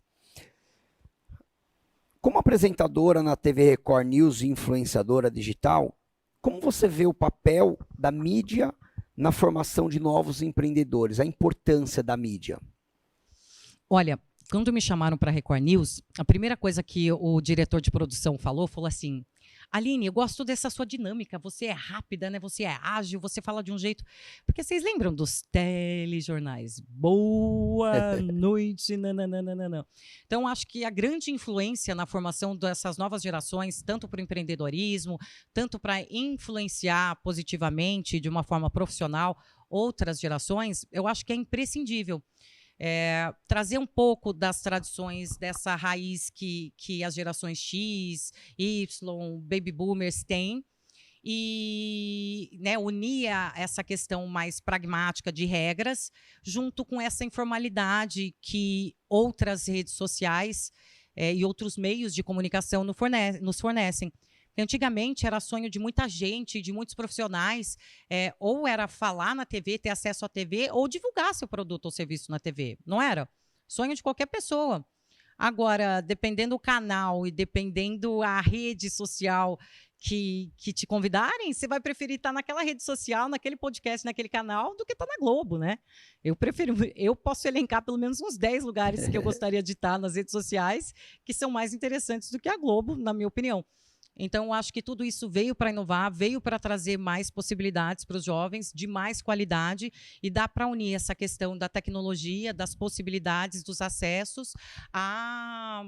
S1: Como apresentadora na TV Record News e influenciadora digital, como você vê o papel da mídia na formação de novos empreendedores, a importância da mídia?
S2: Olha, quando me chamaram para a Record News, a primeira coisa que o diretor de produção falou assim: Aline, eu gosto dessa sua dinâmica, você é rápida, né? Você é ágil, você fala de um jeito... Porque vocês lembram dos telejornais? Boa noite, nananana. Então, acho que a grande influência na formação dessas novas gerações, tanto para o empreendedorismo, tanto para influenciar positivamente, de uma forma profissional, outras gerações, eu acho que é imprescindível. Trazer um pouco das tradições dessa raiz que as gerações X, Y, Baby Boomers têm e, né, unir essa questão mais pragmática de regras junto com essa informalidade que outras redes sociais e outros meios de comunicação nos fornecem. Antigamente era sonho de muita gente, de muitos profissionais, ou era falar na TV, ter acesso à TV, ou divulgar seu produto ou serviço na TV, não era? Sonho de qualquer pessoa. Agora, dependendo do canal e dependendo a rede social que te convidarem, você vai preferir estar naquela rede social, naquele podcast, naquele canal, do que estar na Globo, né? Eu posso elencar pelo menos uns 10 lugares que eu gostaria de estar nas redes sociais, que são mais interessantes do que a Globo, na minha opinião. Então, eu acho que tudo isso veio para inovar, veio para trazer mais possibilidades para os jovens, de mais qualidade, e dá para unir essa questão da tecnologia, das possibilidades, dos acessos, a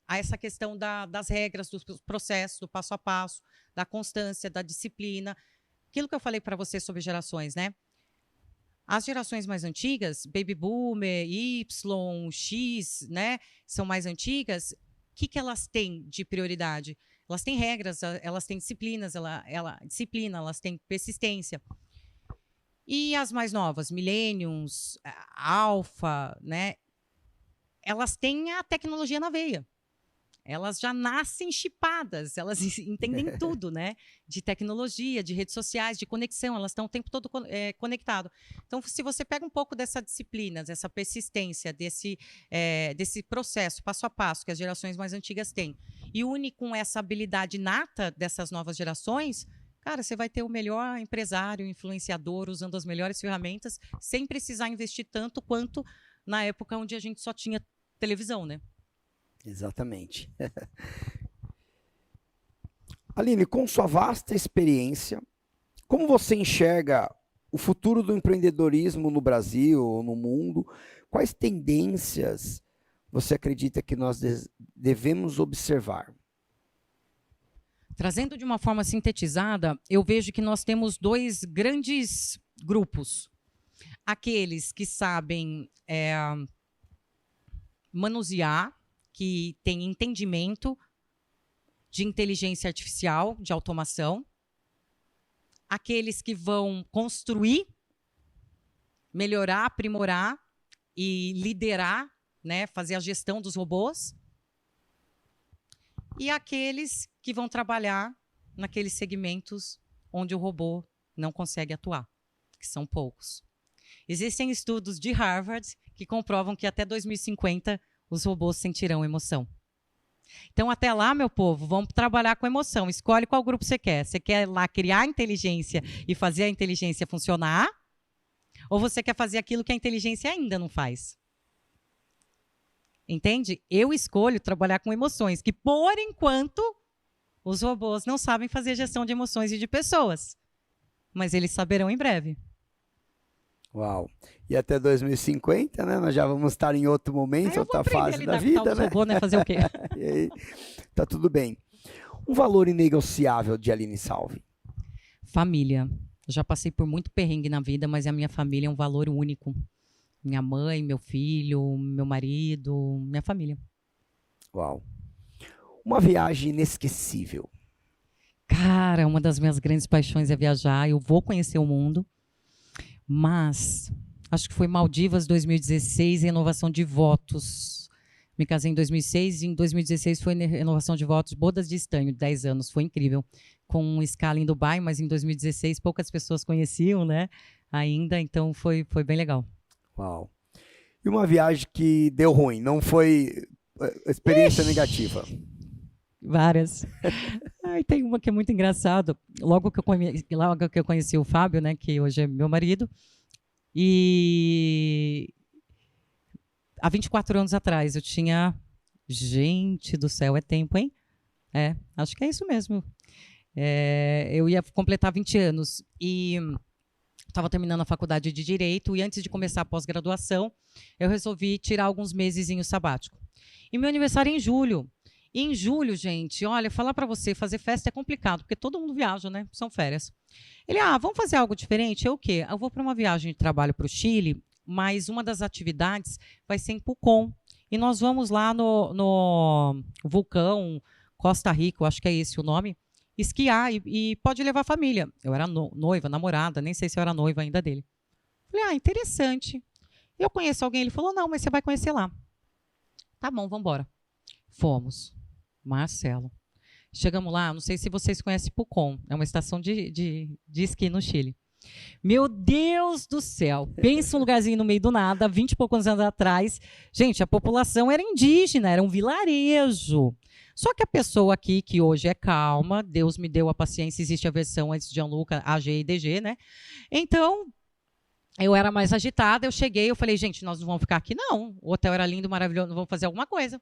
S2: essa questão das regras, dos processos, do passo a passo, da constância, da disciplina. Aquilo que eu falei para você sobre gerações, né? As gerações mais antigas, Baby Boomer, Y, X, né, são mais antigas, que elas têm de prioridade? Elas têm regras, elas têm disciplinas, disciplina, elas têm persistência. E as mais novas, Millenniums, Alpha, né? Elas têm a tecnologia na veia. Elas já nascem chipadas, elas entendem tudo, né? De tecnologia, de redes sociais, de conexão, elas estão o tempo todo conectadas. Então, se você pega um pouco dessa disciplina, dessa persistência, desse processo, passo a passo, que as gerações mais antigas têm, e une com essa habilidade nata dessas novas gerações, cara, você vai ter o melhor empresário, influenciador, usando as melhores ferramentas, sem precisar investir tanto quanto na época onde a gente só tinha televisão, né?
S1: Exatamente. Aline, com sua vasta experiência, como você enxerga o futuro do empreendedorismo no Brasil ou no mundo? Quais tendências você acredita que nós devemos observar?
S2: Trazendo de uma forma sintetizada, eu vejo que nós temos dois grandes grupos. Aqueles que sabem manusear, que têm entendimento de inteligência artificial, de automação. Aqueles que vão construir, melhorar, aprimorar e liderar, né, fazer a gestão dos robôs. E aqueles que vão trabalhar naqueles segmentos onde o robô não consegue atuar, que são poucos. Existem estudos de Harvard que comprovam que até 2050 os robôs sentirão emoção. Então, até lá, meu povo, vamos trabalhar com emoção. Escolhe qual grupo você quer. Você quer lá criar inteligência e fazer a inteligência funcionar? Ou você quer fazer aquilo que a inteligência ainda não faz? Entende? Eu escolho trabalhar com emoções, que, por enquanto, os robôs não sabem fazer gestão de emoções e de pessoas. Mas eles saberão em breve.
S1: Uau! E até 2050, né? Nós já vamos estar em outro momento, outra fase da vida, né?
S2: Robô, né? Fazer o quê?
S1: E aí, tá tudo bem. Um valor inegociável de Aline Salve.
S2: Família. Eu já passei por muito perrengue na vida, mas a minha família é um valor único. Minha mãe, meu filho, meu marido, minha família.
S1: Uau! Uma viagem inesquecível.
S2: Cara, uma das minhas grandes paixões é viajar. Eu vou conhecer o mundo. Mas, acho que foi Maldivas 2016, renovação de votos. Me casei em 2006 e em 2016 foi renovação de votos, bodas de estanho, 10 anos, foi incrível. Com escala em Dubai, mas em 2016 poucas pessoas conheciam, né? Ainda, então foi bem legal.
S1: Uau! E uma viagem que deu ruim, não foi experiência negativa?
S2: Várias. Tem uma que é muito engraçado. Logo que eu conheci o Fábio, né, que hoje é meu marido, e há 24 anos atrás eu tinha... Gente do céu, é tempo, hein? Acho que é isso mesmo. Eu ia completar 20 anos e estava terminando a faculdade de Direito e antes de começar a pós-graduação, eu resolvi tirar alguns mesezinhos sabático. E meu aniversário é em julho. E em julho, gente, olha, falar para você, fazer festa é complicado, porque todo mundo viaja, né? São férias. Ele, vamos fazer algo diferente? Eu o quê? Eu vou para uma viagem de trabalho para o Chile, mas uma das atividades vai ser em Pucón. E nós vamos lá no vulcão Costa Rica, eu acho que é esse o nome, esquiar e pode levar a família. Eu era noiva, namorada, nem sei se eu era noiva ainda dele. Falei, interessante. Eu conheço alguém? Ele falou, não, mas você vai conhecer lá. Tá bom, vamos embora. Fomos. Marcelo. Chegamos lá, não sei se vocês conhecem Pucón, é uma estação de esqui no Chile. Meu Deus do céu, pensa um lugarzinho no meio do nada, 20 e poucos anos atrás. Gente, a população era indígena, era um vilarejo. Só que a pessoa aqui, que hoje é calma, Deus me deu a paciência, existe a versão antes de Gianluca, AG e DG, né? Então, eu era mais agitada, eu cheguei, eu falei, gente, nós não vamos ficar aqui não, o hotel era lindo, maravilhoso, vamos fazer alguma coisa.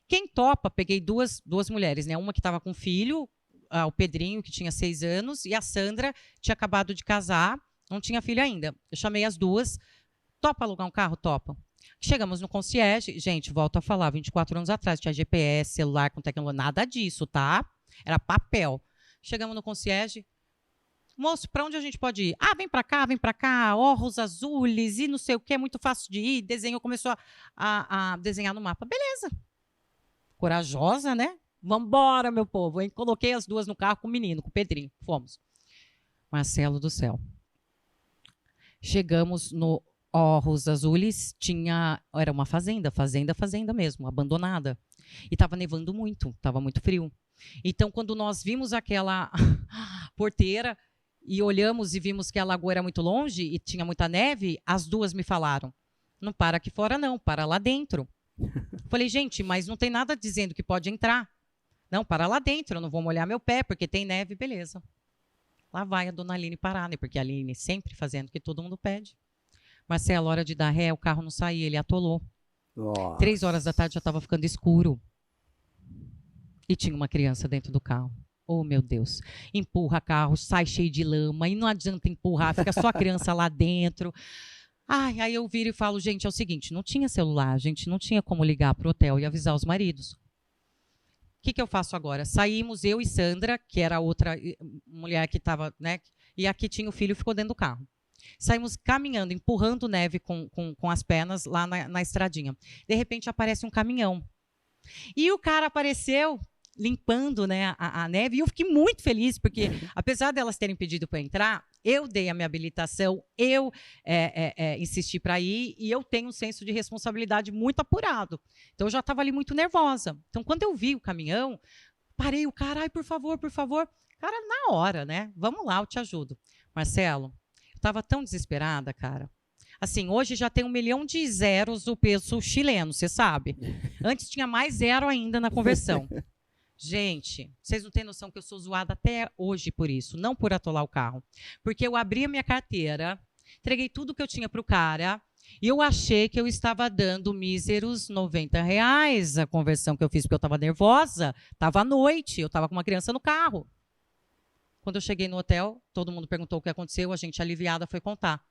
S2: Quem topa, peguei duas mulheres, né? Uma que estava com filho, o Pedrinho, que tinha 6 anos, e a Sandra tinha acabado de casar, não tinha filho ainda. Eu chamei as duas, topa alugar um carro? Topa. Chegamos no concierge, gente, volto a falar, 24 anos atrás, tinha GPS, celular com tecnologia, nada disso, tá? Era papel. Chegamos no concierge, moço, para onde a gente pode ir? Vem para cá, Orros Azules e não sei o que, é muito fácil de ir. Desenhou, começou a desenhar no mapa. Beleza. corajosa, né? Vambora, meu povo. Eu coloquei as duas no carro com o menino, com o Pedrinho. Fomos. Marcelo do céu. Chegamos no Orros Azules, era uma fazenda mesmo, abandonada. E estava nevando muito, estava muito frio. Então, quando nós vimos aquela porteira e olhamos e vimos que a lagoa era muito longe e tinha muita neve, as duas me falaram, não para aqui fora não, para lá dentro. Falei, gente, mas não tem nada dizendo que pode entrar. Não, para lá dentro, eu não vou molhar meu pé, porque tem neve, beleza. Lá vai a dona Aline parar, né? Porque a Aline sempre fazendo o que todo mundo pede. Marcelo, hora de dar ré, o carro não saía, ele atolou.
S1: Nossa.
S2: 3 horas da tarde já estava ficando escuro. E tinha uma criança dentro do carro. Oh, meu Deus. Empurra carro, sai cheio de lama, e não adianta empurrar, fica só a criança lá dentro. Ai, aí eu viro e falo, gente, é o seguinte, não tinha celular, a gente não tinha como ligar para o hotel e avisar os maridos. O que eu faço agora? Saímos, eu e Sandra, que era a outra mulher que estava, né? E aqui tinha o filho e ficou dentro do carro. Saímos caminhando, empurrando neve com as pernas lá na estradinha. De repente aparece um caminhão. E o cara apareceu limpando, né, a neve, e eu fiquei muito feliz, porque apesar delas terem pedido para entrar, eu dei a minha habilitação, eu insisti para ir, e eu tenho um senso de responsabilidade muito apurado. Então, eu já estava ali muito nervosa. Então, quando eu vi o caminhão, parei o cara, ai, por favor. Cara, na hora, né? Vamos lá, eu te ajudo. Marcelo, eu estava tão desesperada, cara. Assim, hoje já tem 1 milhão de zeros o peso chileno, você sabe. Antes tinha mais zero ainda na conversão. Gente, vocês não têm noção que eu sou zoada até hoje por isso, não por atolar o carro. Porque eu abri a minha carteira, entreguei tudo que eu tinha para o cara, e eu achei que eu estava dando míseros R$90 a conversão que eu fiz, porque eu estava nervosa, estava à noite, eu estava com uma criança no carro. Quando eu cheguei no hotel, todo mundo perguntou o que aconteceu, a gente aliviada foi contar.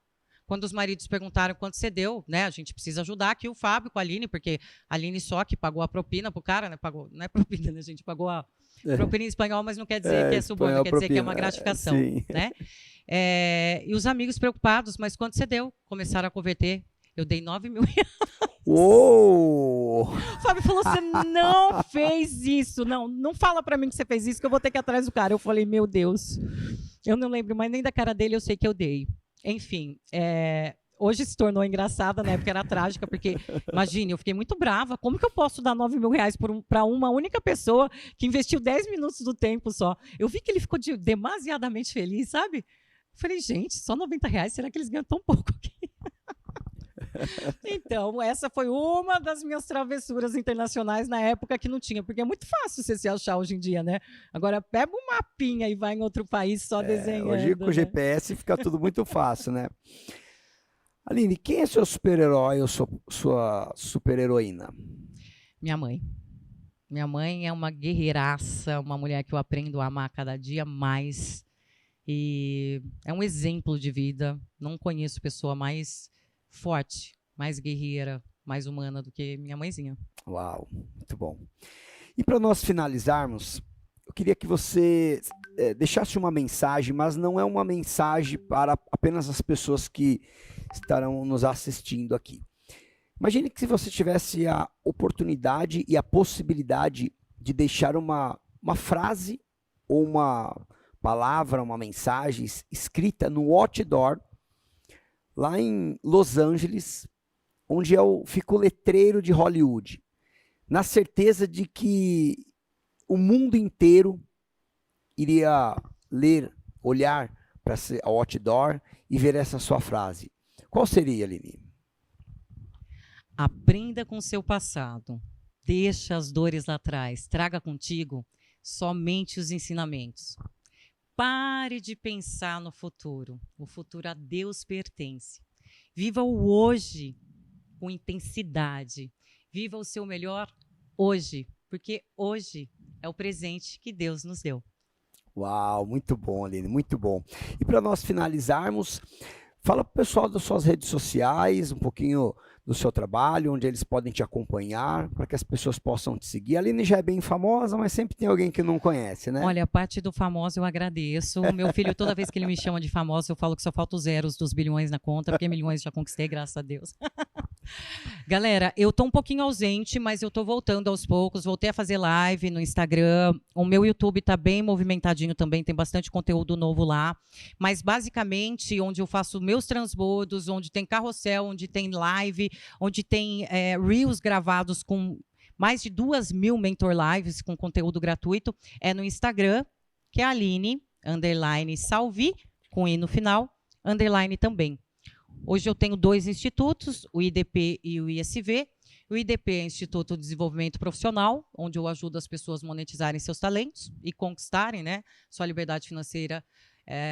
S2: Quando os maridos perguntaram quanto você deu, né? A gente precisa ajudar aqui o Fábio com a Aline, porque a Aline só que pagou a propina pro cara, né? Pagou, não é propina, né? A gente pagou a propina em espanhol, mas não quer dizer que é suborno, quer dizer que é uma gratificação, né? E os amigos preocupados, mas quanto você deu? Começaram a converter. Eu dei R$9 mil.
S1: Uou!
S2: O Fábio falou, você não fez isso. Não fala pra mim que você fez isso, que eu vou ter que ir atrás do cara. Eu falei, meu Deus. Eu não lembro mais nem da cara dele, eu sei que eu dei. Enfim, hoje se tornou engraçada, na época era trágica, porque, imagine, eu fiquei muito brava. Como que eu posso dar R$9 mil para uma única pessoa que investiu 10 minutos do tempo só? Eu vi que ele ficou demasiadamente feliz, sabe? Falei, gente, só R$90, será que eles ganham tão pouco aqui? Então, essa foi uma das minhas travessuras internacionais na época que não tinha, porque é muito fácil você se achar hoje em dia, né? Agora, pega um mapinha e vai em outro país só desenhando.
S1: Hoje com o GPS fica tudo muito fácil, né? Aline, quem é seu super-herói ou sua super-heroína?
S2: Minha mãe. Minha mãe é uma guerreiraça, uma mulher que eu aprendo a amar cada dia mais. E é um exemplo de vida. Não conheço pessoa mais forte, mais guerreira, mais humana do que minha mãezinha.
S1: Uau, muito bom. E para nós finalizarmos, eu queria que você deixasse uma mensagem, mas não é uma mensagem para apenas as pessoas que estarão nos assistindo aqui. Imagine que se você tivesse a oportunidade e a possibilidade de deixar uma frase ou uma palavra, uma mensagem escrita no outdoor lá em Los Angeles, onde fica o letreiro de Hollywood, na certeza de que o mundo inteiro iria ler, olhar para o outdoor e ver essa sua frase. Qual seria, Aline?
S2: Aprenda com seu passado, deixa as dores lá atrás, traga contigo somente os ensinamentos. Pare de pensar no futuro. O futuro a Deus pertence. Viva o hoje com intensidade. Viva o seu melhor hoje, porque hoje é o presente que Deus nos deu.
S1: Uau, muito bom, Aline, muito bom. E para nós finalizarmos, fala para o pessoal das suas redes sociais, um pouquinho do seu trabalho, onde eles podem te acompanhar, para que as pessoas possam te seguir. A Aline já é bem famosa, mas sempre tem alguém que não conhece, né?
S2: Olha, a parte do famoso eu agradeço. O meu filho, toda vez que ele me chama de famosa, eu falo que só falta os zeros dos bilhões na conta, porque milhões já conquistei, graças a Deus. Galera, eu tô um pouquinho ausente, mas eu tô voltando aos poucos. Voltei a fazer live no Instagram. O meu YouTube tá bem movimentadinho também, tem bastante conteúdo novo lá. Mas, basicamente, onde eu faço meus transbordos, onde tem carrossel, onde tem live, onde tem Reels gravados com mais de 2.000 Mentor Lives com conteúdo gratuito, é no Instagram, que é Aline_Salvi, com I no final, _ também. Hoje eu tenho 2 institutos, o IDP e o ISV. O IDP é Instituto de Desenvolvimento Profissional, onde eu ajudo as pessoas a monetizarem seus talentos e conquistarem, né, sua liberdade financeira,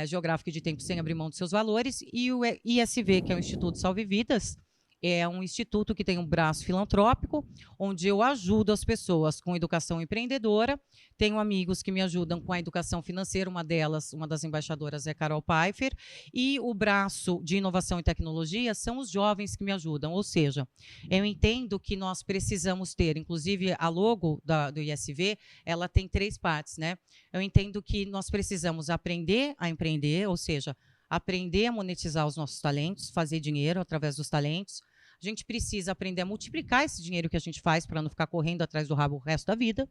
S2: geográfica e de tempo sem abrir mão dos seus valores. E o ISV, que é o Instituto Salve Vidas, é um instituto que tem um braço filantrópico, onde eu ajudo as pessoas com educação empreendedora. Tenho amigos que me ajudam com a educação financeira, uma das embaixadoras é Carol Pfeiffer, e o braço de inovação e tecnologia são os jovens que me ajudam. Ou seja, eu entendo que nós precisamos ter, inclusive a logo do ISV, ela tem 3 partes, né? Eu entendo que nós precisamos aprender a empreender, ou seja, aprender a monetizar os nossos talentos, fazer dinheiro através dos talentos. A gente precisa aprender a multiplicar esse dinheiro que a gente faz para não ficar correndo atrás do rabo o resto da vida.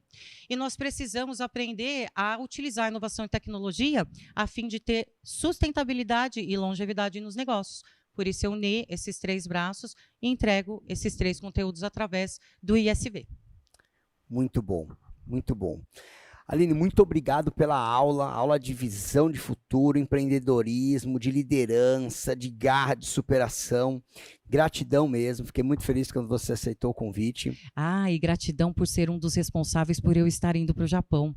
S2: E nós precisamos aprender a utilizar a inovação e tecnologia a fim de ter sustentabilidade e longevidade nos negócios. Por isso, eu uni esses 3 braços e entrego esses 3 conteúdos através do ISV.
S1: Muito bom, muito bom. Aline, muito obrigado pela aula de visão de futuro, empreendedorismo, de liderança, de garra, de superação. Gratidão mesmo, fiquei muito feliz quando você aceitou o convite.
S2: E gratidão por ser um dos responsáveis por eu estar indo para o Japão.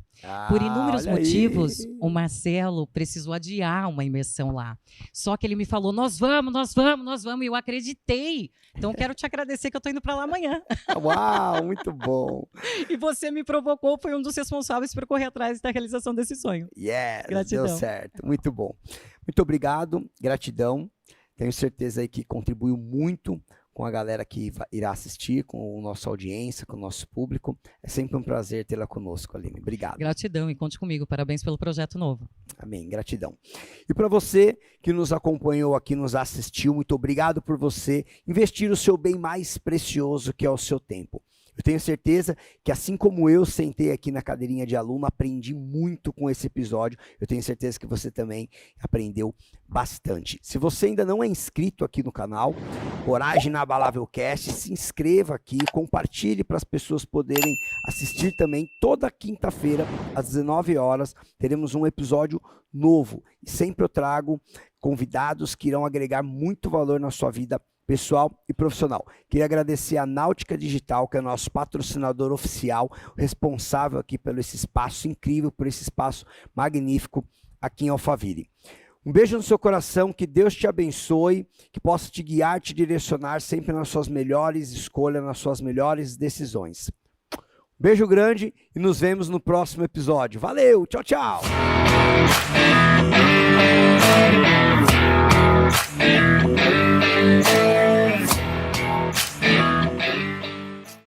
S2: Por inúmeros motivos, o Marcelo precisou adiar uma imersão lá. Só que ele me falou, nós vamos, e eu acreditei. Então, quero te agradecer que eu estou indo para lá amanhã.
S1: Uau, muito bom.
S2: E você me provocou, foi um dos responsáveis por correr atrás da realização desse sonho.
S1: Yes,
S2: gratidão.
S1: Deu certo, muito bom. Muito obrigado, gratidão. Tenho certeza aí que contribuiu muito com a galera que irá assistir, com a nossa audiência, com o nosso público. É sempre um prazer tê-la conosco, Aline. Obrigado.
S2: Gratidão e conte comigo. Parabéns pelo projeto novo.
S1: Amém. Gratidão. E para você que nos acompanhou aqui, nos assistiu, muito obrigado por você investir o seu bem mais precioso, que é o seu tempo. Eu tenho certeza que, assim como eu sentei aqui na cadeirinha de aluno, aprendi muito com esse episódio. Eu tenho certeza que você também aprendeu bastante. Se você ainda não é inscrito aqui no canal, Coragem Inabalável Cast, se inscreva aqui, compartilhe para as pessoas poderem assistir também. Toda quinta-feira, às 19 horas, teremos um episódio novo. E sempre eu trago convidados que irão agregar muito valor na sua vida pessoal e profissional. Queria agradecer a Náutica Digital, que é nosso patrocinador oficial, responsável aqui pelo esse espaço incrível, por esse espaço magnífico aqui em Alphaville. Um beijo no seu coração, que Deus te abençoe, que possa te guiar, te direcionar sempre nas suas melhores escolhas, nas suas melhores decisões. Um beijo grande e nos vemos no próximo episódio. Valeu, tchau, tchau!